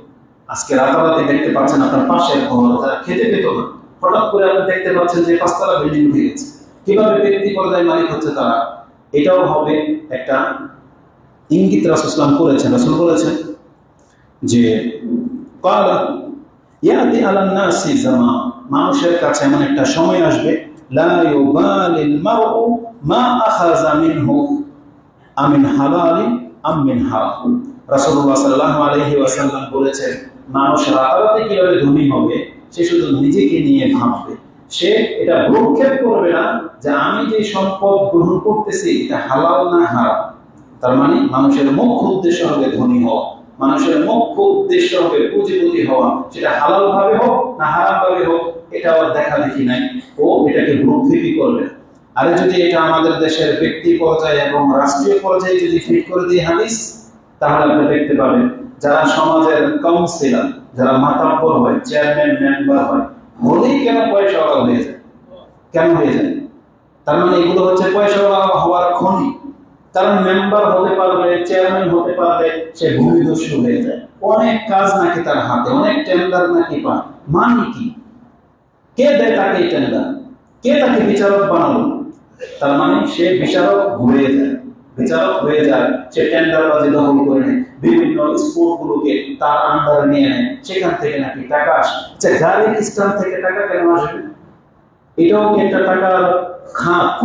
আজকে রাতারাতি দেখতে পাচ্ছেন আপনার পাশের ঘর তারা খেতে পেত না, হঠাৎ করে আপনি দেখতে পাচ্ছেন যে 5 তলা বিল্ডিং উঠে গেছে। কিভাবে ব্যক্তি পর্যায়ে মালিক হচ্ছে তারা, এটাও হবে একটা ইঙ্গিত রাসূল করেছেন। রাসূল বলেছেন যে ক্বালা ইয়াতি আলান নাসি জামান, মানুষের কাছে এমন একটা সময় আসবে লা ইউবালিল মারউ মা আখাযা মিনহু আমিন হালালি আম মিন হারাম। রাসূলুল্লাহ সাল্লাল্লাহু আলাইহি ওয়াসাল্লাম বলেছেন, মানুষ রাতারাতি কিভাবে ধনী হবে সে শুধু নিজেকে নিয়ে ভাববে। সে এটা ভ্রুক্ষেপ করবে না যে আমি যে সম্পদ গ্রহণ করতেছি এটা হালাল না হারাম। তার মানে মানুষের মুখ্য উদ্দেশ্য হবে ধনী হওয়া, মানুষের মুখ্য উদ্দেশ্য হবে পুঁজিপতি হওয়া, সেটা হালাল ভাবে হোক না হারাম ভাবে হোক, এটা আর দেখা দেখি নাই, ও এটাকে ভ্রুক্ষেপই করবে। আর যদি এটা আমাদের দেশের ব্যক্তি পর্যায়ে এবং রাষ্ট্রীয় পর্যায়ে যদি ফিট করে দিই হাদিস, তাহলে আপনি দেখতে পাবেন যারা সমাজের কাউন্সিলর, যারা মাতাব্বর হয়, চেয়ারম্যান মেম্বার হয়, হলেই কেন পয়সাওয়ালা হয়ে যায়? কেন হয়ে যায়? তার মানে এগুলো হচ্ছে পয়সাওয়ালা হওয়ার খনি। কারণ মেম্বার হতে পারবে, চেয়ারম্যান হতে পারবে, সে ভূমিদস্যু হয়ে যায়। অনেক কাজ নাকি তার হাতে, অনেক টেন্ডার নাকি পায়। মানে কি? কে দেয় তাকে এই টেন্ডার? কে তাকে বিচারক বানালো? তার মানে সে বিচারক হয়ে যায়, বিচারক হয়ে যায়, সে টেন্ডারবাজি দখল করে নেয়, বিভিন্ন স্পোর্টগুলোকে তার আন্ডারে নিয়ে নেয়, সেখান থেকে নাকি টাকা আসে। আচ্ছা, গাড়ির স্ট্যান্ড থেকে টাকা কেন আসবে? এটাও কি একটা টাকার খাত?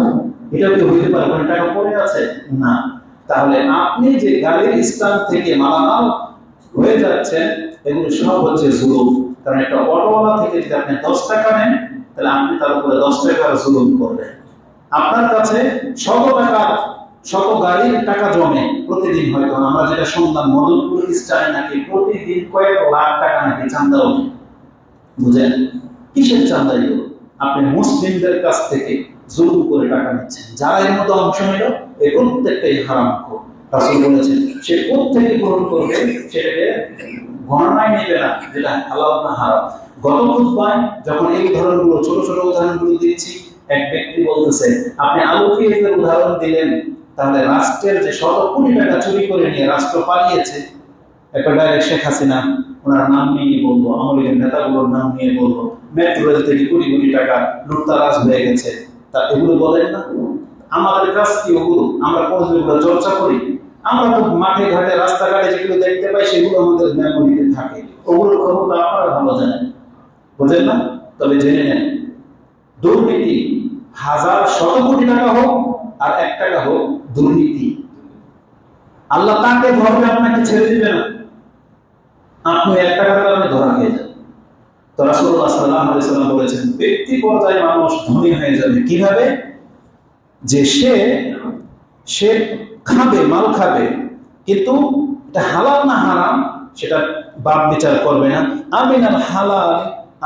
এটাও কি হইতে পারে কোনো টাকা পড়ে আছে? না। তাহলে আপনি যে গাড়ির স্ট্যান্ড থেকে মালামাল হয়ে যাচ্ছেন, এগুলো সব হচ্ছে জুলুম। কারণ একটা অটোওয়ালা থেকে যদি আপনি 10 টাকা নেন, তাহলে আপনি তার উপরে 10 টাকার জুলুম করবেন। আপনার কাছে শত গাড়ির টাকা জমে প্রতিদিন, হয়তো আমরা যেটা শুনলাম মদনপুর স্টাইল নাকি প্রতিদিন কয়েক লাখ টাকা নাকি চাঁদা ওঠে। বুঝেন কিসের চাঁদা? এগুলো আপনি মুসলিমদের কাছ থেকে জুলুম করে টাকা নিচ্ছেন। যারা এর মধ্যে অংশ নিল, এই প্রত্যেকটাই হারামখোর। রাসূল বলেছেন সে প্রত্যেকে গ্রহণ করবে, সেটাকে গণনায় নেবে না যেটা হালাল না হারাম। গত খুতবায় যখন এই উদাহরণগুলো, ছোট ছোট উদাহরণগুলো দিচ্ছি, এক ব্যক্তি বলতেছে আপনি আলু পেঁয়াজের উদাহরণ দিলেন, তাহলে রাষ্ট্রের যে শত কোটি টাকা চুরি করে নিয়ে রাষ্ট্র পালিয়েছে, একটা ডাইরেক্ট শেখ হাসিনা ওনার নাম নিয়ে বলবো, আওয়ামী লীগের নেতাগুলোর নাম নিয়ে বলবো, মেট্রো রেল থেকে কোটি কোটি টাকা লুটতারাজ হয়ে গেছে, তা এগুলো বলেন না? আমাদের কাছ কি ওগুলো? আমরা কোনগুলো চর্চা করি? আমরা তো মাঠে ঘাটে রাস্তাঘাটে যেগুলো দেখতে পাই সেগুলো আমাদের মেমোরিতে থাকে। ওগুলোর খবর তো আপনারা ভালো জানেন, বুঝেন না? তবে জেনে নেন, দুর্নীতি হাজার শত কোটি টাকা হোক আর 1 টাকা হোক, দুর্নীতি আল্লাহ তাকে ধরবে, আপনাকে ছেড়ে দিবে না। আপনি 1 টাকার কারণে ধরা খেয়ে যান। তো রাসূলুল্লাহ সাল্লাল্লাহু আলাইহি ওয়াসাল্লাম বলেছেন ব্যক্তি পর্যায়ে মানুষ ধনী হয়ে যাবে কিভাবে? যে সে খাবে, মাল খাবে, কিন্তু এটা হালাল না হারাম সেটা বাপ বিচার করবে না। আমিনাল হালাল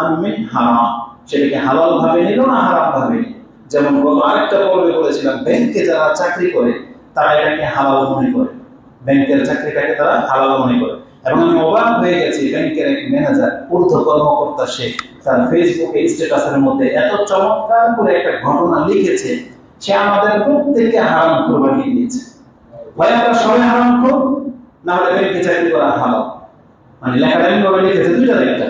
আমিন হারাম, সেটাকে হালাল ভাবে নিল না হারাম ভাবে নিল। যেমন গত আরেকটা পর্বে বলেছিলাম, ব্যাংকে যারা চাকরি করে তারা এটাকে হালাল মনে করে, ব্যাংকের চাকরিটাকে তারা হালাল মনে করে। এবং আমি অবাক হয়ে গেছি, ব্যাংকের এক ম্যানেজার, ঊর্ধ্ব কর্মকর্তা, সে তার ফেসবুকে স্ট্যাটাসের মধ্যে এত চমৎকার করে একটা ঘটনা লিখেছে, সে আমাদের প্রত্যেককে হারাম করে বানিয়ে দিয়েছে। ভাই আমরা সবাই হারাম করব, না হলে ব্যাংকে চাকরি করা হারাম। মানে লেখাটা এমন লিখেছে, দুইটা একটা,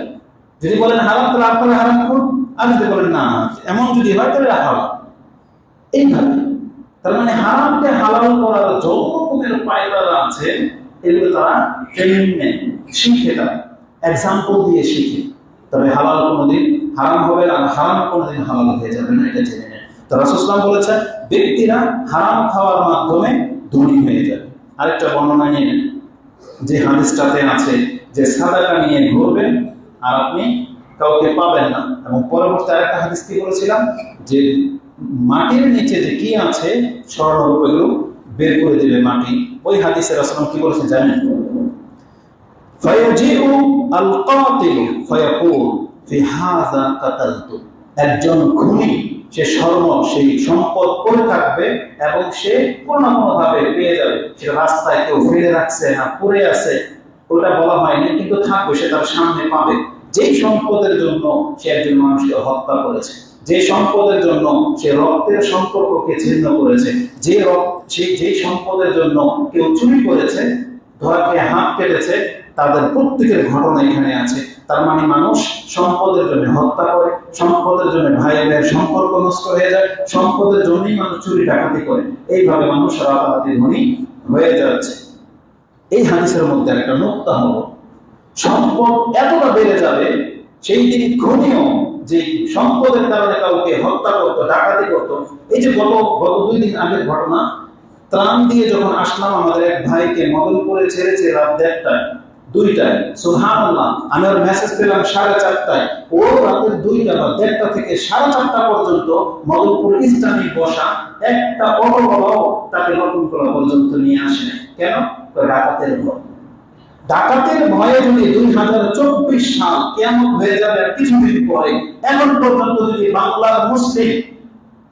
যদি বলেন হারাম তাহলে আপনারা হারাম করুন, আর যদি বলেন না এমন যদি হয় তাহলে হারাম। এইভাবে তার মানে হারামকে হালাল করার যত রকমের পায়তারা আছে, এগুলো তারা ট্রেনিং নেয়, শিখে, তারা এক্সাম্পল দিয়ে শিখে। তবে হালাল কোনোদিন হারাম হবে না, হারাম কোনোদিন হালাল হয়ে যাবে না, এটা জেনে নেন। তো রাসূল সাল্লাল্লাহু আলাইহি ওয়াসাল্লাম বলেছেন ব্যক্তিরা হারাম খাওয়ার মাধ্যমে ধনী হয়ে যাবে। আরেকটা বর্ণনা নিয়ে নেন, যে হাদিসটাতে আছে যে সাদাকা নিয়ে ঘুরবেন আর আপনি কাউকে পাবেন না। এবং পরবর্তী আরেকটা হাদিস কি বলেছিলাম, যে মাটির নিচে যে কি আছে স্বর্ণ এগুলো বের করে দিবে মাটি। ওই হাদিসে রাসূল কি বলেছেন জানেন? ফায়াজিউ আল কাতিল ফায়াকুল ফি হাযা কাতালতু, একজন খুনি সে স্বর্ণ সেই সম্পদ করে থাকবে এবং সে কোনো না কোনো ভাবে পেয়ে যাবে। সে রাস্তায় কেউ ফেলে রাখছে না, পড়ে আছে, ওটা বলা হয়নি, কিন্তু থাকবে, সে তার সামনে পাবে। যেই সম্পদের জন্য সে একজন মানুষকে হত্যা করেছে, যে সম্পদের জন্য সে রক্তের সম্পর্ককে ছিন্ন করেছে, যেই সম্পদের জন্য কেউ চুরি করেছে, ধরাকে হাত কেটেছে, তাদের প্রত্যেকের ঘটনা এখানে আছে। তার মানে মানুষ সম্পদের জন্য হত্যা করে, সম্পদের জন্য ভাই ভাইয়ের সম্পর্ক নষ্ট হয়ে যায়, সম্পদের জন্যই মানুষ চুরি ডাকাতি করে, এইভাবে মানুষ রাতারাতি ধনী হয়ে যাচ্ছে। এই হাদিসের মধ্যে একটা নুকতা হলো, সম্পদ এতটা বেড়ে যাবে সেই দিন খুনিও যে সম্পদের কারণে কাউকে হত্যা করতো, ডাকাতি করতো। এই যে গত 2 দিন আগের ঘটনা, ত্রাণ দিয়ে যখন আসলাম আমাদের এক ভাইকে মদনপুরে ছেড়েছে রাত 1টায় 2টায়, সুবহানাল্লাহ, আমি ওর মেসেজ পেলাম 4:30টায়, ও রাতের 2টা বা 1টা থেকে 4:30টা পর্যন্ত মদনপুর ইসলামী বসা একটা অটোওয়ালাও তাকে নতুনতলা পর্যন্ত নিয়ে আসে। কেন? ডাকাতের ভয়। ডাকাতের ভয়ে যদি 2024 সাল কিয়ামত হয়ে যাবে আর কিছুদিন পরে, এখন পর্যন্ত যদি বাংলার মুসলিম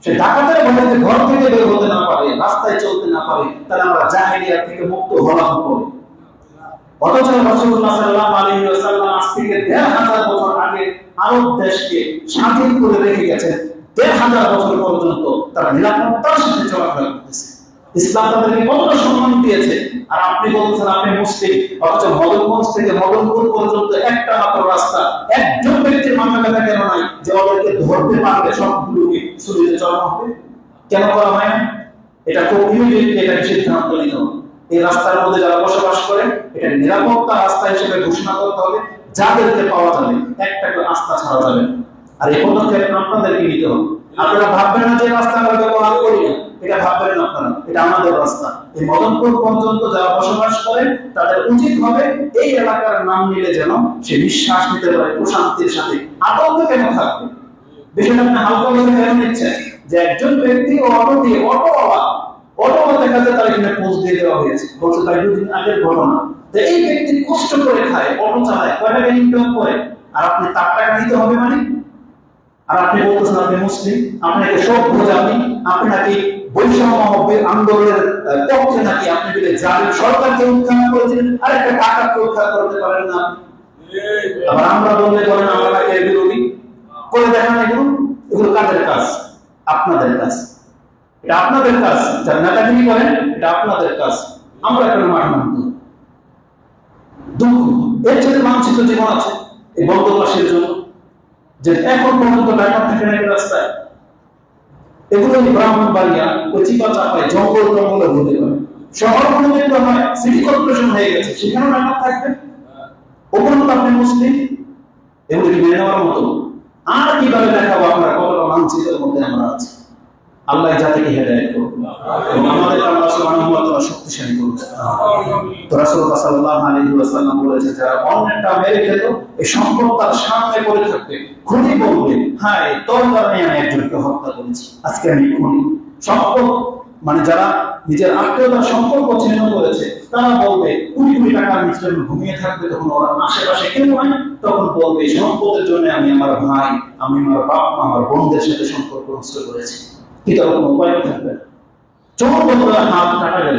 সে ডাকাতের ভয়ে ঘর থেকে বের হতে না পারে, রাস্তায় চলতে না পারে, তাহলে আমরা জাহেলিয়াত থেকে মুক্ত হলাম পরে। অথচ রাসূলুল্লাহ সাল্লাল্লাহু আলাইহি ওয়াসাল্লাম আজ থেকে ১,৫০০ বছর আগে আরব দেশকে স্বাধীন করে রেখে গেছেন। ১,৫০০ বছর পর্যন্ত তারা নিরাপত্তার সাথে চলাফেরা করতেছে। ইসলাম তাদেরকে কতটা সম্মান দিয়েছে, আর আপনি বলছেন আপনি মুসলিম, অথচ মদনগঞ্জ থেকে মদনপুর পর্যন্ত একটা মাত্র রাস্তা, একজন ব্যক্তির মাথা ব্যথা কেন নাই যে ওদেরকে ধরতে পারবে, সবগুলোকে ছুরিতে চড়ানো হবে? কেন করা হয় না? এটা খুব ইমিডিয়েটলি এটা সিদ্ধান্ত নিতে হবে। এই রাস্তার মধ্যে যারা বসবাস করে এটা নিরাপত্তা রাস্তা হিসেবে ঘোষণা করতে হবে, যাদেরকে পাওয়া যাবে একটাকে আস্থা ছাড়া যাবে না। আর এই পদক্ষেপ আপনাদেরকে নিতে হবে। আপনারা ভাববেন না যে রাস্তা আমরা ব্যবহার করি না, এটা ভাববেন না আপনারা, এটা আমাদের রাস্তা। এই মদনপুর পর্যন্ত যারা বসবাস করে তাদের উচিত হবে এই এলাকার নাম নিলে যেন সে নিঃশ্বাস নিতে পারে প্রশান্তির সাথে। আতঙ্ক কেন থাকবে? বিষয়টা আপনি হালকা ভাবে কেন নিচ্ছেন যে একজন ব্যক্তি অটোওয়ালা দেখা যায় তার এখানে পোস্ট দিয়ে দেওয়া হয়েছে, বলছে তাই 2 দিন আগের ঘটনা। তো এই ব্যক্তি কষ্ট করে খায়, অটো চালায়, কয় টাকা ইনকাম করে, আর আপনি তার টাকা নিতে হবে মানে? আর আপনি বলতেছেন আপনি মুসলিম, আপনাকে সব বোঝাবি, আপনি নাকি বৈষম্য হবে আন্দোলনের পক্ষে, নাকি আপনি বলে জানেন সরকারকে উৎখাত করেছিলেন, আর একটা টাকাকে উৎখাত করতে পারেন না। আবার আমরা বললে বলেন আমরা নাকি এর বিরোধী করে দেখান। এগুলো কাদের কাজ? আপনাদের কাজ। এটা আপনাদের কাজ, যারা নেতাগিরি করেন এটা আপনাদের কাজ। আমরা কেন মাঠে নামবো? দুঃখ এর চেয়ে মানসিক জীবন আছে এই বন্দোবস্তের জন্য, যে এখন পর্যন্ত ঢাকা থেকে নাকি রাস্তায় এগুলো ব্রাহ্মণবাড়িয়া ও চিপাচাপায় জঙ্গল জঙ্গলে হতে পারে। শহরগুলো যেগুলো হয় সিটি কর্পোরেশন হয়ে গেছে, সেখানেও ঢাকা থাকবে। ওগুলো তো আপনি মুসলিম, এগুলো কি মেনে নেওয়ার মতো? আর কিভাবে দেখাবো আমরা কতটা মানসিকের মধ্যে আমরা আছি? আল্লাহ জাতিকে হেদায়েত করুন এবং আমাদেরকে আল্লাহ সুবহানাহু ওয়া তাআলা শক্তিশালী করুন। তো রাসূলুল্লাহ সাল্লাল্লাহু আলাইহি ওয়াসাল্লাম বলেছেন, যারা অন্যটা মেরে খেত এই সম্পদ তার সামনে পড়ে থাকবে, খুনি বলবে হায় তোর কারণে আমি একজনকে হত্যা করেছি, আজকে আমি খুনি। সম্পদ মানে যারা নিজের আত্মীয়তার সম্পর্ক ছিন্ন করেছে তারা বলবে কোটি কোটি টাকার নিচে ঘুমিয়ে থাকবে, তখন ওরা আশেপাশে কেউ নাই, তখন বলবে সম্পদের জন্য আমি আমার ভাই, আমি আমার বাপ মা, আমার বোনদের সাথে সম্পর্ক নষ্ট করেছি। কিন্তু কোনো উপায় থাকবে না। চোর বন্ধুরা হাত কাটা গেল,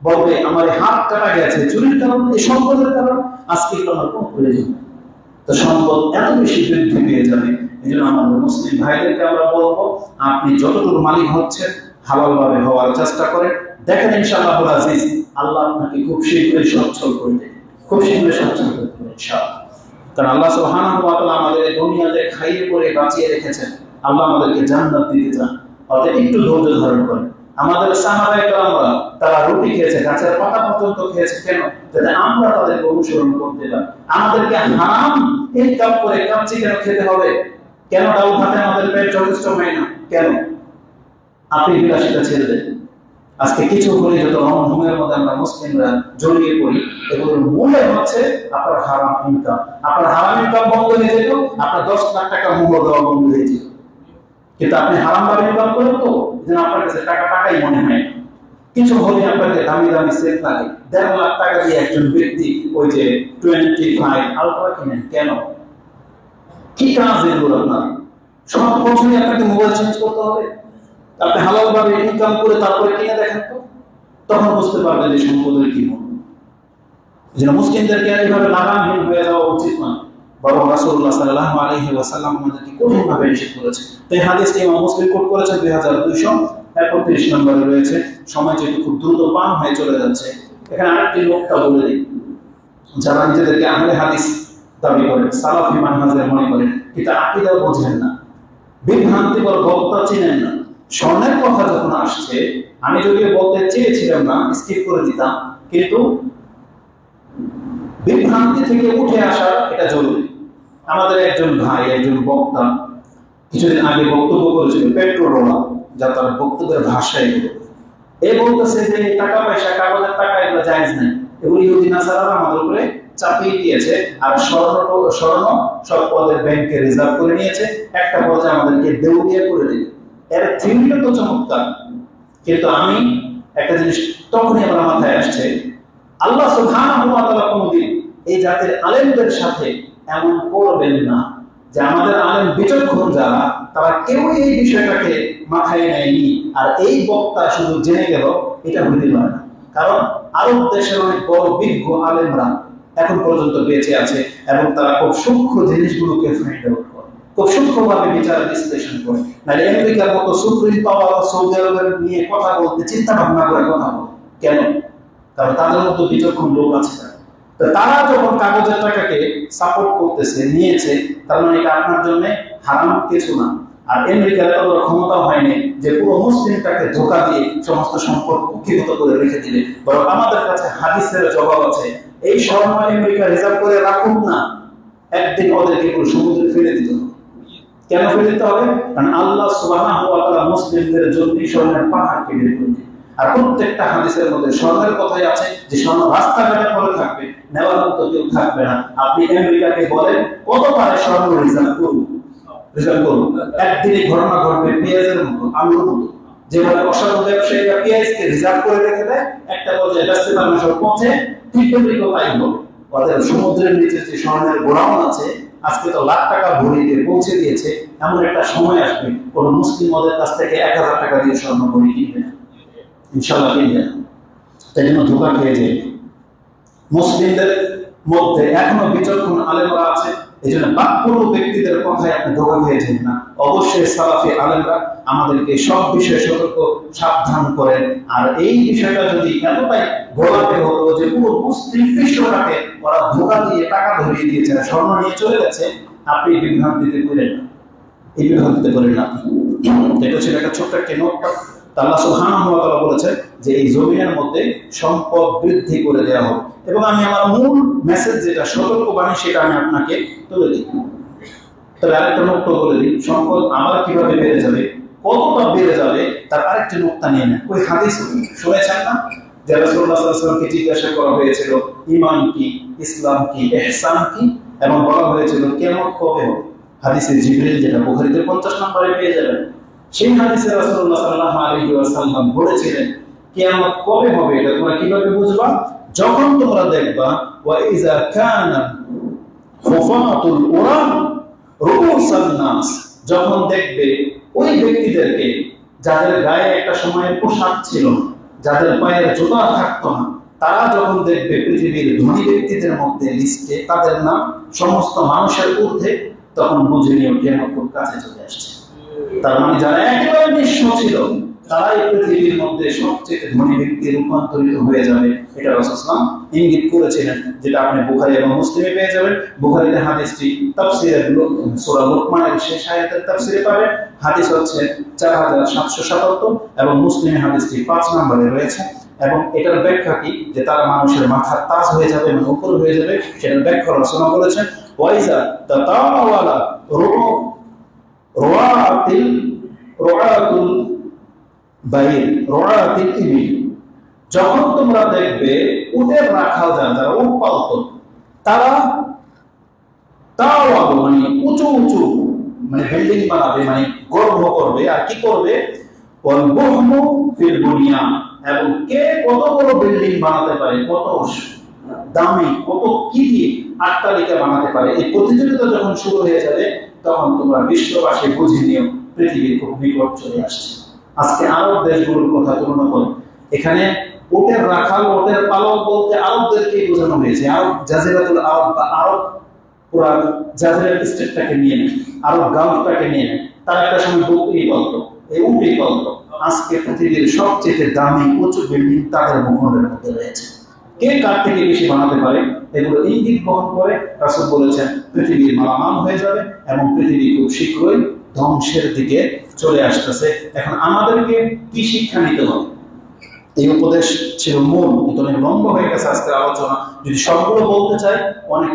বলবে আমার হাত কাটা গেছে চুরির কারণে, এই সম্পদের কারণে, আজকে আমার কোনো প্রয়োজন নেই। তো সম্পদ এত বেশি বৃদ্ধি পেয়ে যাবে। এই জন্য আমাদের মুসলিম ভাইদেরকে আমরা বলবো, আপনি যতটুকু মালিক হচ্ছেন হালাল ভাবে হওয়ার চেষ্টা করেন। দেখেন ইনশাআল্লাহ আজিজ, আল্লাহ আপনাকে খুব শীঘ্রই সচ্ছল করে দেবে, খুব শীঘ্রই সচ্ছল করে দেবে ইনশাআল্লাহ। কারণ আল্লাহ সুবহানাহু ওয়া তাআলা আমাদের দুনিয়াতে খাইয়ে করে বাঁচিয়ে রেখেছেন, আল্লাহ আমাদেরকে জান্নাত দিতে চান। অতএব একটু ধৈর্য ধারণ করেন। আমাদের সাহাবায়ে কেরামরা তারা রুটি খেয়েছে, গাছের পাতা পর্যন্ত খেয়েছে, কেন? যাতে আমরা তাদেরকে অনুসরণ করতে পারি। আমাদেরকে হারাম ইনকাম করে কাচ্চি কেন খেতে হবে? কেন ডাল ভাতে আমাদের পেট যথেষ্ট হয় না? কেন? আপনি বিলাসিতা ছেড়ে দেন। আজকে কিছু করি যত রংধর্মের মধ্যে আমরা মুসলিমরা জড়িয়ে পড়ি, এগুলোর মূলে হচ্ছে আপনার হারাম ইনকাম। আপনার হারাম ইনকাম বন্ধ হয়ে যেত, আপনার 10 লাখ টাকা মোহর দেওয়া বন্ধ হয়ে যেত। কিন্তু আপনি হারাম ভাবে ইনকাম করেন তো, যেন আপনার কাছে টাকাই মনে হয়। কিছু হলে আপনাকে দামি দামি সেট লাগে, 1.5 লাখ টাকা দিয়ে একজন ব্যক্তি ওই যে 25 আলট্রা কিনেন কেন? কি কাজ এগুলো? আপনার সব বছরই আপনাকে মোবাইল চেঞ্জ করতে হবে? আপনি হালাল ভাবে ইনকাম করে তারপরে কিনে দেখেন তো, তখন বুঝতে পারবেন যে সম্পদের কি মূল্য। যেন মুসলিমদেরকে এইভাবে লাগামহীন হয়ে যাওয়া উচিত নয়, বরং রাসূলুল্লাহ সাল্লাল্লাহু আলাইহি ওয়াসাল্লাম আমাদেরকে কঠোরভাবে নিষেধ করেছে। তো এই হাদিসটি ইমাম মুসলিম কোট করেছে 2231 নম্বরে রয়েছে। সময় যেহেতু খুব দ্রুত পার হয়ে চলে যাচ্ছে, এখানে আরেকটি নোকটা বলে দিই। যারা নিজেদেরকে আহলে হাদিস দাবি করেন, সালাফি মানহাজের মনে করেন, কিন্তু আকীদা বোঝেন না, বিভ্রান্তিকর বক্তা চিনেন না, স্বর্ণের কথা যখন আসছে, আমি যদিও বলতে চেয়েছিলাম না, স্কিপ করে দিতাম, কিন্তু বিভ্রান্তি থেকে উঠে আসা এটা জরুরি। আমাদের একজন ভাই, একজন বক্তা কিছুদিন আগে বক্তব্য করেছিল, পেট্রোলোলা, যা তার বক্তব্যের ভাষায় বলতেছে যে টাকা পয়সা, কাগজের টাকা এগুলো জায়েজ নাই, এগুলো ইহুদি নাসারারা আমাদের উপরে চাপিয়ে দিয়েছে, আর স্বর্ণ সব পদের ব্যাংকে রিজার্ভ করে নিয়েছে, একটা পর্যায়ে আমাদেরকে দেউলিয়া করে দেবে। এর থিওরিটা তো চমৎকার, কিন্তু আমি একটা জিনিস তখনই আমার মাথায় আসছে, আল্লাহ সুবহানাহু ওয়া তাআলা কোনদিন এই জাতির আলেমদের সাথে এমন করবেন না যে আমাদের আলেম বিচক্ষণ যারা, তারা কেউ এই বিষয়টাকে মাথায় নেয়নি, আর এই বক্তা শুধু জেনে গেল, এটা হইতে পারে না। কারণ আরব দেশের অনেক বড় বিজ্ঞ আলেমরা এখন পর্যন্ত বেঁচে আছে, এবং তারা খুব সূক্ষ্ম জিনিসগুলোকে ফাইন্ড আউট করে, খুব সূক্ষ্মভাবে বিচার বিশ্লেষণ করে। নাহলে আমেরিকার মতো সুপ্রিম পাওয়ার সৌদি আরবের নিয়ে কথা বলতে চিন্তা ভাবনা করে কথা বলে কেন? কারণ তাদের মতো বিচক্ষণ লোক আছে। তারা যখন কাগজের টাকাকে সাপোর্ট করতেছে, নিয়েছে, তার মানে এটা আপনার জন্য হারাম কিছু না। আর আমেরিকার এত বড় ক্ষমতা হয়নি যে পুরো মুসলিমটাকে ধোঁকা দিয়ে সমস্ত সম্পদ কুক্ষিগত করে রেখে দিলে, বরং আমাদের কাছে হাদিসের জবাব আছে। এই স্বর্ণ আমেরিকা রিজার্ভ করে রাখুন না, একদিন ওদেরকে পুরো সমুদ্রে ফেলে দিতে হবে। কেন ফেলে দিতে হবে? কারণ আল্লাহ সুবহানাহু ওয়া তাআলা মুসলিমদের জন্য স্বর্ণের পাহাড়কে বের করে দিয়েছেন। আর প্রত্যেকটা হাদিসের মধ্যে স্বর্ণের কথাই আছে যে স্বর্ণ রাস্তাঘাটে পড়ে থাকবে, নেওয়ার মতো কেউ থাকবে না। আপনি আমেরিকাকে বলেন কত পারে স্বর্ণ রিজার্ভ করুন, একদিনে ঘটনা ঘটবে পেঁয়াজের মতো, আলুর মতো। যেভাবে অসাধু ব্যবসায়ীরা পেঁয়াজকে রিজার্ভ করে রেখে দেয়, একটা পর্যায়ে ব্যস্ত মানুষ পৌঁছে ঠিক তাই হবে। ওদের সমুদ্রের নিচে যে স্বর্ণের গোডাউন আছে, আজকে তো লাখ টাকা ভরিতে পৌঁছে দিয়েছে। এমন একটা সময় আসবে কোন মুসলিম ওদের কাছ থেকে 1000 টাকা দিয়ে স্বর্ণ ভরি কিনবে না, ইনশাআল্লাহ কিনবে না। তাই জন্য ধোঁকা খেয়ে যায়। মুসলিমদের মধ্যে এখনো বিচক্ষণ আলেমরা আছে, এই জন্য বাক্যুল ব্যক্তিদের কথায় আপনি ধোঁকা খেয়েছেন না। অবশ্যই সালাফি আলেমরা আমাদেরকে সব বিষয়ে সতর্ক সাবধান করেন। আর এই বিষয়টা যদি এতটাই গোলাপে হতো যে পুরো মুসলিম বিশ্বটাকে ওরা ধোঁকা দিয়ে টাকা ধরিয়ে দিয়েছে, স্বর্ণ নিয়ে চলে গেছে, আপনি বিভ্রান্তিতে করেন না, এই বিভ্রান্তিতে করেন না। এটা ছিল একটা ছোট্ট একটি নোট। আল্লাহ সুবহানাহু ওয়া তাআলা বলেছেন যে এই জমিনের মধ্যে সম্পদ বৃদ্ধি করে দেওয়া হবে। এবং আমি আমার মূল মেসেজ যেটা সতর্কবাণী, সেটা আমি আপনাকে তুলে দিই। তবে আরেকটা নোট বলে দিই, সম্পদ আমার কিভাবে বেড়ে যাবে, কতটা বেড়ে যাবে, তার আরেকটি নোকতা নিয়ে নেন। ওই হাদিস শুনেছেন না যে রাসূলুল্লাহ সাল্লাল্লাহু আলাইহি ওয়াসাল্লামকে জিজ্ঞাসা করা হয়েছিল ঈমান কি, ইসলাম কি, ইহসান কি, এবং বলা হয়েছিল কিয়ামত কবে হবে। হাদিসে জিবরিল, যেটা বুখারীতে 50 নম্বরে পেয়ে যাবেন। সেই হাদিসে রাসূলুল্লাহ সাল্লাল্লাহু আলাইহি ওয়াসাল্লাম বলেছিলেন কিয়ামত কবে হবে এটা তোমরা কিভাবে বুঝবা? যখন তোমরা দেখবা ওয়া ইযা কানা খুফাতুল উরা রুউসান নাস, যখন দেখবে ওই ব্যক্তিদেরকে যাদের গায়ে একটা সময় পোশাক ছিল, যাদের পায়ের জুতা থাকতো না, তারা যখন দেখবে পৃথিবীর ধনী ব্যক্তিদের মধ্যে লিস্টে তাদের নাম সমস্ত মানুষের ঊর্ধ্বে, তখন বুঝে নিও কিয়ামত খুব কাছে চলে আসছে। তার মানে যারা একেবারে নিঃস্ব ছিল, তারাই পৃথিবীর মধ্যে সবচেয়ে ধনী ব্যক্তি রূপান্তরিত হয়ে যাবে। এটা রাসূল সাল্লাল্লাহু আলাইহি ওয়াসাল্লাম ইঙ্গিত করেছিলেন, যেটা আপনি বুখারী এবং মুসলিমে পেয়ে যাবেন। বুখারীতে হাদিসটি তাফসীরে সূরা লুকমানের শেষ আয়াতের তাফসীরে পাবেন। হাদিস হচ্ছে 4777, এবং মুসলিমে হাদিসটি 5 নম্বরে রয়েছে। এবং এটার ব্যাখ্যা কি, যে তারা মানুষের মাথার তাজ হয়ে যাবে এবং উপর হয়ে যাবে, সেটার ব্যাখ্যা রাসূল বলেছেন ওয়াইজা তাতাওয়ালা রুআতুল বাইর রুআতুল ইবিল, যখন তোমরা দেখবে উটের রাখাল যারা উট পালতো, তারা তাও মানে উঁচু উঁচু মানে বিল্ডিং বানাবে, মানে গর্ব করবে আর কি করবে, এবং কে কত বড় বিল্ডিং বানাতে পারে, কত দামি, কত কি দিয়ে আটটালিকা বানাতে পারে, এই প্রতিযোগিতা যখন শুরু হয়ে যাবে তখন তোমরা বিশ্ববাসী বুঝে নিও পৃথিবীর খুব নিকট চলে আসছে। আজকে আরব দেশগুলোর কথা তুলনা করে এখানে উটের রাখাল, উটের পালক বলতে আরবদেরকে বোঝানো হয়েছে। আরব জাজিরাতুল আরব বা আরব পুরা জাজিরাত স্টেটটাকে নিয়ে নেয়, আরব গালফটাকে নিয়ে নেয়। তারা একটা সময় বকরি বলতো, এই উটেই বলতো। আজকে পৃথিবীর সবচেয়ে দামি উঁচু বিল্ডিং তাদের ভূখণ্ডের মধ্যে রয়েছে। কে কার থেকে বেশি বানাতে পারে এগুলো ইঙ্গিত বহন করে। রাসূল বলেছেন পৃথিবীর মালামাল হয়ে যাবে এবং পৃথিবী খুব শীঘ্রই ধ্বংসের দিকে চলে আসতেছে। এখন আমাদেরকে কি শিক্ষা নিতে হবে? এই উপদেশ ছিল মূল, কিন্তু অনেক লম্বা হয়ে গেছে আজকের আলোচনা। যদি সবগুলো বলতে চাই অনেক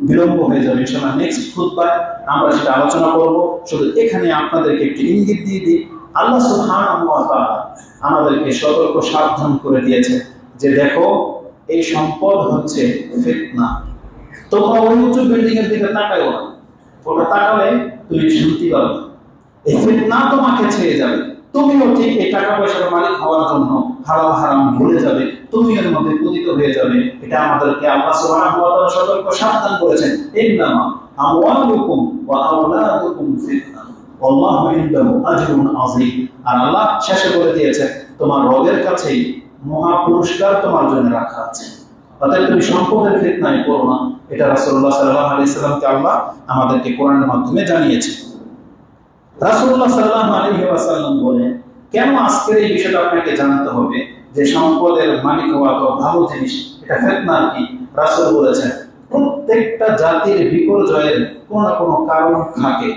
বিলম্ব হয়ে যাবে। ইনশাআল্লাহ নেক্সট খুতবায় আমরা সেটা আলোচনা করব। শুধু এখানে আপনাদেরকে একটি ইঙ্গিত দিয়ে দিই, আল্লাহ সুবহানাহু ওয়া তাআলা আমাদেরকে সতর্ক সাবধান করে দিয়েছে যে দেখো এই সম্পদ হচ্ছে ফিতনা। তোমরা ওই উঁচু বিল্ডিং এর দিকে তাকায়ও না, ওটা তাকালে তুমি শান্তি পাবে না। এই ফিতনা তোমাকে ছেড়ে যাবে, তুমিও ঠিক এই টাকা পয়সার মালিক হওয়ার জন্য হালাল হারাম ভুলে যাবে, তুমি এর মধ্যে পতিত হয়ে যাবে। এটা আমাদেরকে আল্লাহ সুবহানাহু ওয়া তাআলা সতর্ক সাবধান করেছেন। ইন্নামা আমওয়ালুকুম ওয়া আওলাদুকুম ফিতনা ওয়াল্লাহু ইনদাহু আজরুন আযীম। আর আল্লাহ শেষে বলে দিয়েছেন তোমার রবের কাছেই মহা পুরস্কার তোমার জন্য রাখা আছে। অতএব তুমি সম্পদের ফিতনায় পড়ো না। এটা রাসূলুল্লাহ সাল্লাল্লাহু আলাইহি সাল্লামকে আল্লাহ আমাদেরকে কোরআনের মাধ্যমে জানিয়েছে। রাসূলুল্লাহ সাল্লাল্লাহু আলাইহি ওয়াসাল্লাম বলেন, কেন আজকের এই বিষয়টা আপনাকে জানতে হবে যে সম্পদের মালিক হওয়া তো ভালো জিনিস, এটা ফিতনা কি? রাসূল বলেছেন প্রত্যেকটা জাতির বিপর্যয়ের কোন না কোনো কারণ থাকে।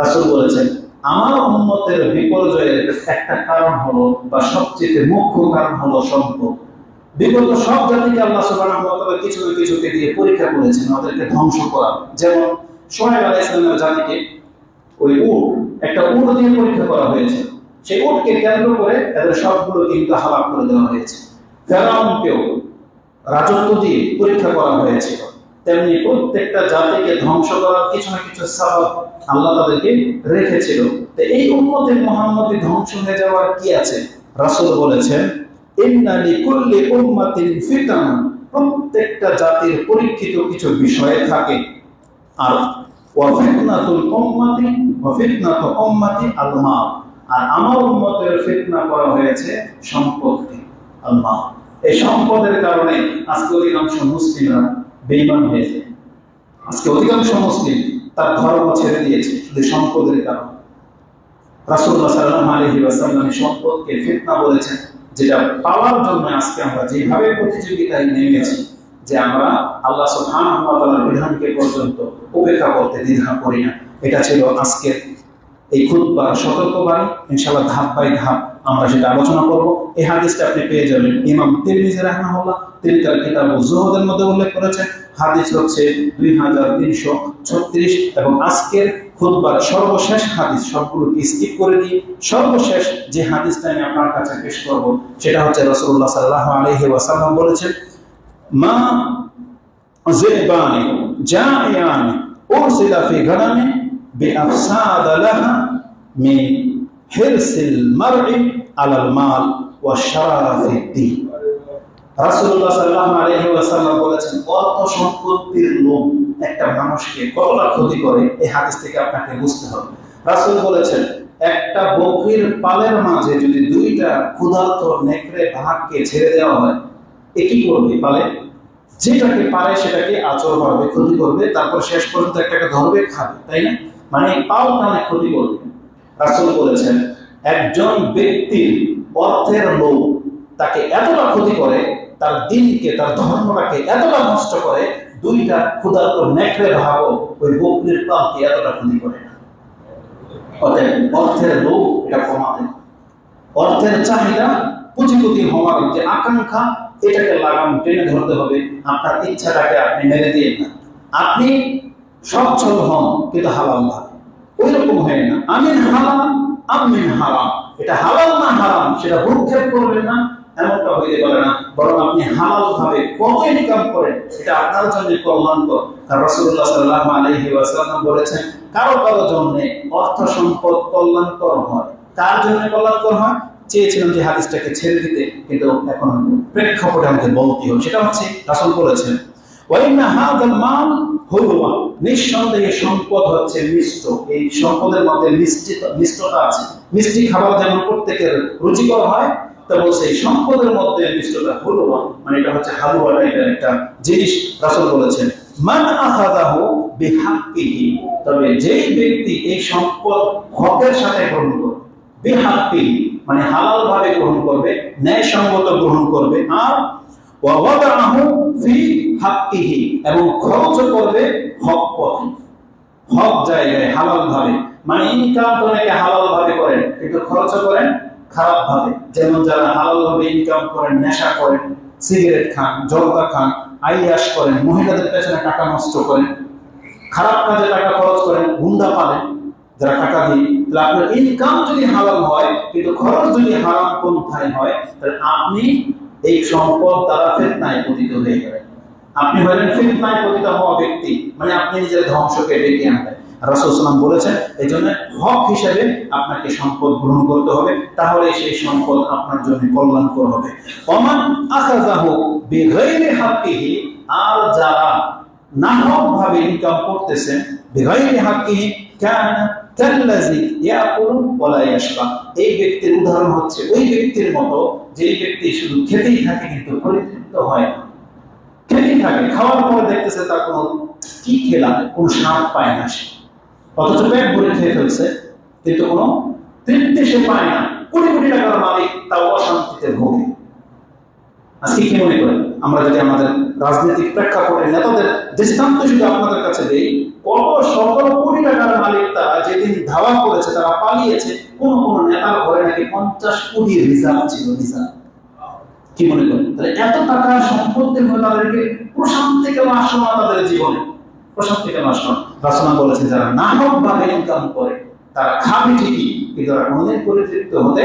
রাসূল বলেছেন আমার উম্মতের বিপর্যয়ের একটা কারণ হলো, বা সবচেয়ে মুখ্য কারণ হলো সম্পদ। বিগত সব জাতিকে আল্লাহ সুবহানাহু ওয়া তাআলা কিছু না কিছুকে দিয়ে পরীক্ষা করেছেন, ওদেরকে ধ্বংস করা। যেমন শুআয়ব আলাইহিস সালামের জাতিকে ওই একটা উট দিয়ে পরীক্ষা করা হয়েছে। সেই উটকে কেন্দ্র করে এদের সবগুলো কিন্তু হালাক করে দেওয়া হয়েছে। ফেরাউনকেও রাজত্ব দিয়ে পরীক্ষা করা হয়েছে। তেমনি প্রত্যেকটা জাতিকে ধ্বংস করার কিছু না কিছু সাবাব আল্লাহ তাদেরকে রেখেছিল। তো এই উম্মতে মুহাম্মদী ধ্বংস হয়ে যাওয়ার কি আছে? রাসূল বলেছেন ইন্না লিকুল্লি উম্মাতিন ফিতান, প্রত্যেকটা জাতির পরীক্ষিত কিছু বিষয় থাকে। আর ওয়া ফিতনাতুল উম্মাতি ওয়া ফিতনাতু উম্মাতি আল মাল, আর আমার উম্মতের ফিতনা করা হয়েছে সম্পদকে, আল মাল। এই সম্পদের কারণে আজকে অধিকাংশ মুসলিমরা বেঈমান হয়ে যায়। আজকে অধিকাংশ মুসলিম তার ধর্ম ছেড়ে দিয়েছে শুধু সম্পদের কারণে। রাসূলুল্লাহ সাল্লাল্লাহু আলাইহি ওয়াসাল্লাম সম্পদকে ফিতনা বলেছেন, যেটা পাওয়ার জন্য আজকে আমরা যেভাবে প্রতিযোগিতায় নেমেছি যে আমরা আল্লাহ সুবহানাহু ওয়া তাআলার বিধানকে পর্যন্ত উপেক্ষা করতে দ্বিধা করি না। এটা ছিল আজকের এই খুতবার সতর্কবাণী। ইনশাআল্লাহ ধাপ বাই ধাপ আমরা সেটা আলোচনা করব। এই হাদিসটা আপনি পেয়ে যাবেন ইমাম তিরমিজি রাহিমাহুল্লাহ, তিনি তার কিতাবুজ যুহুদের মধ্যে উল্লেখ করেছেন। হাদিস হচ্ছে 2336। এবং আজকের খুতবার সর্বশেষ হাদিস, সবগুলোকে স্কিপ করে দিয়ে সর্বশেষ যে হাদিসটা আমি আপনার কাছে পেশ করব সেটা হচ্ছে রাসূলুল্লাহ সাল্লাল্লাহু আলাইহি ওয়াসাল্লাম বলেছেন মা যিবানি জাইয়ানি উরসিলা ফি গানামি বিআফসাদ লাহা মিন হিরসিল মারই আলাল মাল ওয়া শারাফিদ দ্বীন। রাসূলুল্লাহ সাল্লাল্লাহু আলাইহি ওয়াসাল্লাম বলেছেন অর্থ সম্পত্তির লোভ একটা মানুষকে কতটা ক্ষতি করে এই হাদিস থেকে আপনাকে বুঝতে হবে। রাসূল বলেছেন একটা বকরির পালের মাঝে যদি দুইটা ক্ষুধার্ত নেকড়ে বাঘকে ছেড়ে দেওয়া হয়, এ কি করবে? পালে যেটাকে পারে সেটাকে আচর করবে, ক্ষতি করবে, তারপর শেষ পর্যন্ত একটাকে ধরবে, খাবে, তাই না? মানে পাও কানে ক্ষতি করবে। রাসূল বলেছেন একজন ব্যক্তির অর্থের লোভ তাকে এতটা ক্ষতি করে, তার দিনকে, তার ধর্মটাকে এতটা নষ্ট করে, দুইটা ক্ষুধার্ত নেকড়ে ভাগও ওই বকরির পালকে এতটা ক্ষতি করে না। অতএব অর্থের লোভ এটা কমাতে, অর্থের চাহিদা, পুঁজিপতি হওয়ার যে আকাঙ্ক্ষা, এটাকে লাগাম টেনে ধরতে হবে। আপনার ইচ্ছাটাকে আপনি মেরে দিয়ে না, আপনি সচ্ছল হন কিন্তু হালাল ভাবে, ওই রকম হয় না আমিন হালাল আমিন হারাম, এটা হালাল না হারাম সেটা ভ্রুক্ষেপ করবেন না, এমনটা হইতে পারে না, বরং আপনি হালাল ভাবে কত ইনকাম করেন এটা আপনার জন্য কল্যাণকর। কারণ রাসূলুল্লাহ সাল্লাল্লাহু আলাইহি ওয়াসাল্লাম বলেছেন, কারো কারো জন্য অর্থ সম্পদ কল্যাণকর হয়। কার জন্য কল্যাণকর হয়? চেয়েছিলাম যে হাদিসটাকে ছেড়ে দিতে, কিন্তু এখন প্রেক্ষাপটে আমাকে বলতে হবে। সেটা হচ্ছে রাসূল বলেছেন, ওয়াইন্না হাযাল মাল হুলওয়া, নিঃসন্দেহে সম্পদ হচ্ছে মিষ্ট। এই সম্পদের মধ্যে মিষ্টতা আছে। মিষ্টি খাবার যেমন প্রত্যেকের রুচিকর হয়, তা বলছে এই সম্পদের মধ্যে মিষ্টতা হুলওয়া, মানে এটা হচ্ছে হালুয়া টাইপের একটা জিনিস। রাসূল বলেছেন, মান আখাযাহু বিহাক্কিহি, তবে যেই ব্যক্তি এই সম্পদ হকের সাথে গ্রহণ করবে, বিহাক্কিহি মানে হালাল ভাবে গ্রহণ করবে, ন্যায়সঙ্গত গ্রহণ করবে, আর ওয়াদাহু ফি হাক্কিহি, এবং খরচ করবে হক পথে, হক জায়গায় হালাল ভাবে। মানে ইনকাম তো নাকি হালাল ভাবে করেন, কিন্তু খরচ করেন খারাপ ভাবে। যেমন যারা হালাল ভাবে ইনকাম করেন, নেশা করেন, সিগারেট খান, জর্দা খান, আইয়াশ করেন, মহিলাদের পেছনে টাকা নষ্ট করেন, খারাপ কাজে টাকা খরচ করেন, গুন্ডা পালেন যারা টাকা দিয়ে। তাহলে আপনার ইনকাম যদি হালাল হয় কিন্তু খরচ যদি হারাম পন্থায় হয়, তাহলে আপনি এই সম্পদ দ্বারা ফিতনায় পতিত হয়ে গেলেন। আপনি হলেন ফিতনায় পতিত হওয়া ব্যক্তি, মানে আপনি নিজের ধ্বংসকে ডেকে আনলেন। রাসূল সাল্লাল্লাহু আলাইহি ওয়াসাল্লাম বলেছেন, এই জন্য হক হিসেবে আপনাকে সম্পদ গ্রহণ করতে হবে, তাহলে সেই সম্পদ আপনার জন্য কল্যাণকর হবে। ওমান আখাযাহু বিগাইরি হাক্কিহি, আর যারা নাহক ভাবে ইনকাম করতেছেন, বিগাইরি হাক্কিহি কানা কাল্লাযী ইয়াকুলু ওয়া লা ইয়াশবা, এই ব্যক্তির উদাহরণ হচ্ছে ওই ব্যক্তির মতো যে ব্যক্তি শুধু খেতেই থাকে কিন্তু পরিতৃপ্ত হয় না। খেতেই থাকে, খাওয়ার পরে দেখতেছে তার কোনো কি খেলাম, কোনো স্বাদ পায় না সে, অথচ পেট ভরে খেয়ে ফেলছে কিন্তু কোনো তৃপ্তি সে পায় না। কোটি কোটি টাকার মালিক তাও অশান্তিতে ভোগে। আজকে কি মনে করেন, আমরা যদি আমাদের রাজনৈতিক প্রেক্ষাপটে নেতাদের দৃষ্টান্ত শুধু আপনাদের কাছে দেই, কত শত কোটি টাকার মালিক তারা যেদিন ধাওয়া করেছে, তারা পালিয়েছে। কোন কোন নেতার ঘরে নাকি 50 কোটি রিজার্ভ ছিল, রিজার্ভ। কি মনে করেন, তাহলে এত টাকা সম্পত্তি হয়ে তাদেরকে প্রশান্তি কেন আসলো না তাদের জীবনে? প্রশান্তি কেন আসলো? রাসূল বলেছেন, যারা নাহক ভাবে ইনকাম করে তারা খাবে ঠিকই, কিন্তু তারা কোনদিন পরিতৃপ্ত হতে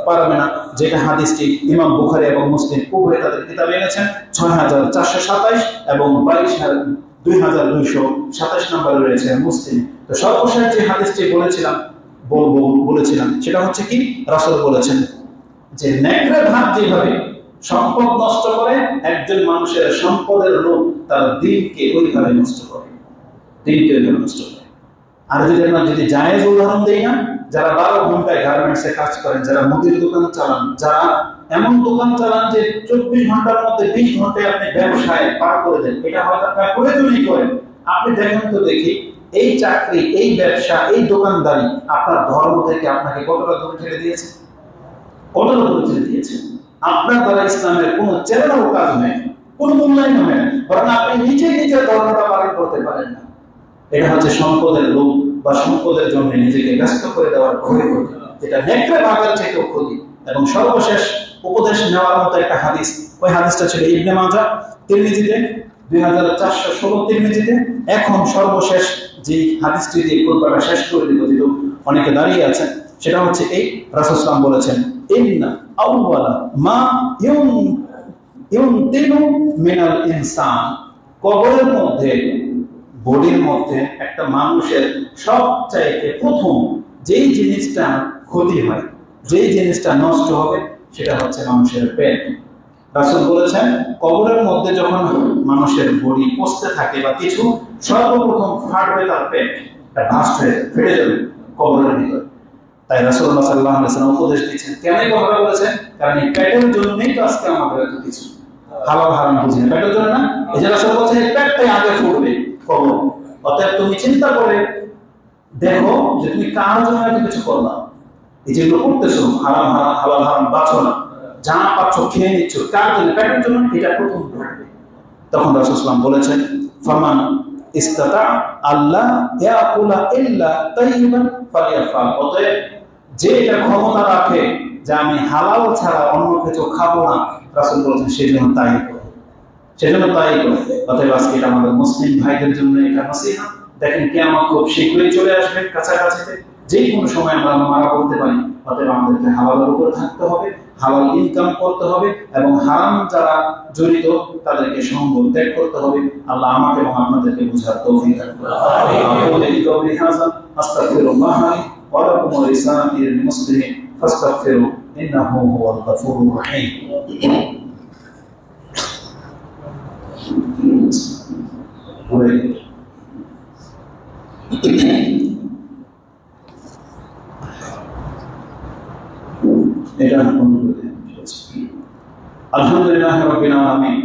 পারবে না। যেটা হাদিসটি ইমাম বুখারী এবং মুসলিম উভয় তাদের কিতাবে এনেছেন, 6427 এবং 2227 নম্বরে রয়েছে মুসলিম। তো সর্বশেষ যে হাদিসটি বলেছিলাম সেটা হচ্ছে কি, রাসূল বলেছেন যে নেকড়ে ভাগ যেভাবে সম্পদ নষ্ট করে, একজন মানুষের সম্পদের লোভ তার দিনকে ওইভাবে নষ্ট করে, দিনকে ওইভাবে নষ্ট করে। আর যদি জায়েজ উদাহরণ দেই না, যারা 12 ঘন্টায় গার্মেন্টসে কাজ করেন, যারা মুদির দোকান চালান, যারা এমন দোকান চালান যে 24 ঘন্টার মধ্যে 20 ঘন্টায় আপনি ব্যবসায় পার করে দেন, এটা হয়তো আপনার প্রয়োজনই করেন। আপনি দেখেন তো দেখি, এই চাকরি, এই ব্যবসা, এই দোকানদারি আপনার ধর্ম থেকে আপনাকে কতটা দূরে ঠেলে দিয়েছে, কতটা দূরে ঠেলে দিয়েছে। আপনার দ্বারা ইসলামের কোনো চেতনাও কাজ নেই, কোনো মূল্যায়ন হয় না, বরং আপনি নিজের ধর্মটা পালন করতে পারেন না। এটা হচ্ছে সম্পদের লোভ বা সম্পদের জন্য নিজেকে ব্যস্ত করে দেওয়ার ক্ষতি, যেটা নেকড়ে ভাগের চেয়েও ক্ষতি। এবং সর্বশেষ উপদেশ নেওয়ার মতো একটা হাদিস, ওই হাদিসটা ছিল ইবনে মাজাহ, তিরমিজিতে 2416 তিরমিজিতে। এখন সর্বশেষ যে হাদিসটি দিয়ে পুরোটা শেষ করে দিব, যেহেতু অনেকে দাঁড়িয়ে আছেন, সেটা হচ্ছে এই, রাসূল সাল্লাল্লাহু আলাইহি ওয়াসাল্লাম বলেছেন, ইন্না আউওয়ালা মা ইউনতিনু মিনাল ইনসান, কবরের মধ্যে, বডির মধ্যে একটা মানুষের সবচাইতে প্রথম যেই জিনিসটা ক্ষতি হয়, যেই জিনিসটা নষ্ট হবে, সেটা হচ্ছে মানুষের পেট। রাসূল বলেছেন, কবরের মধ্যে যখন মানুষের বডি পচতে থাকে বা কিছু, সর্বপ্রথম ফাটবে তার পেট, বাস্ট হয়ে ফেটে যাবে কবরের ভিতর। তাই রাসূলুল্লাহ সাল্লাল্লাহু আলাইহি ওয়াসাল্লাম উপদেশ দিয়েছেন। কেন এই কথাটা বলেছেন? কারণ এই পেটের জন্যই তো আজকে আমাদের এত কিছু, হালাল হারাম বুঝি না, পেটের জন্য না। এই যে রাসূল বলেছেন, এই পেটটাই আগে ফুটবে কবর। অতএব তুমি চিন্তা করে দেখো যে তুমি কার জন্য এত কিছু করলা। এই যেগুলো করতেছো, হারাম হালাল হারাম বাছো না, যা পাচ্ছ খেয়ে নিচ্ছ, কার জন্য? পেটের জন্য। এটা প্রথম ঘটবে। তখন রাসূল সাল্লাল্লাহু আলাইহি ওয়াসাল্লাম বলেছেন, ফামান ইস্তাতা আল্লাহ ইয়াকুলা ইল্লা তাইয়িবান ফালিয়াফাল, অতএব যে এটা ক্ষমতা রাখে যে আমি হালাল ছাড়া অন্য কিছু খাবো না, রাসূল বলেছেন সেজন্য তাই করো, সেজন্য তাই করো। অতএব আজকে এটা আমাদের মুসলিম ভাইদের জন্য এটা নসিহত। দেখেন কিয়ামত খুব শীঘ্রই চলে আসবে, কাছাকাছিতে, যে কোনো সময় আমরা মারা পড়তে পারি। অতএব আমাদেরকে হালালের উপর থাকতে হবে, হালাল ইনকাম করতে হবে এবং হারাম যারা জড়িত তাদেরকে সঙ্গ ত্যাগ করতে হবে। আল্লাহ আমাকে এবং আপনাদেরকে বুঝার তৌফিক দান করুন। আস্তাগফিরুল্লাহ ওয়া লাকুম ওয়া লিসাইরিল মুসলিমিন ফাস্তাগফিরু ইন্নাহু হুয়াল গফুরুর রহিম। এটা বন্ধ করে দিন। আলহামদুলিল্লাহ রাব্বিল আলামিন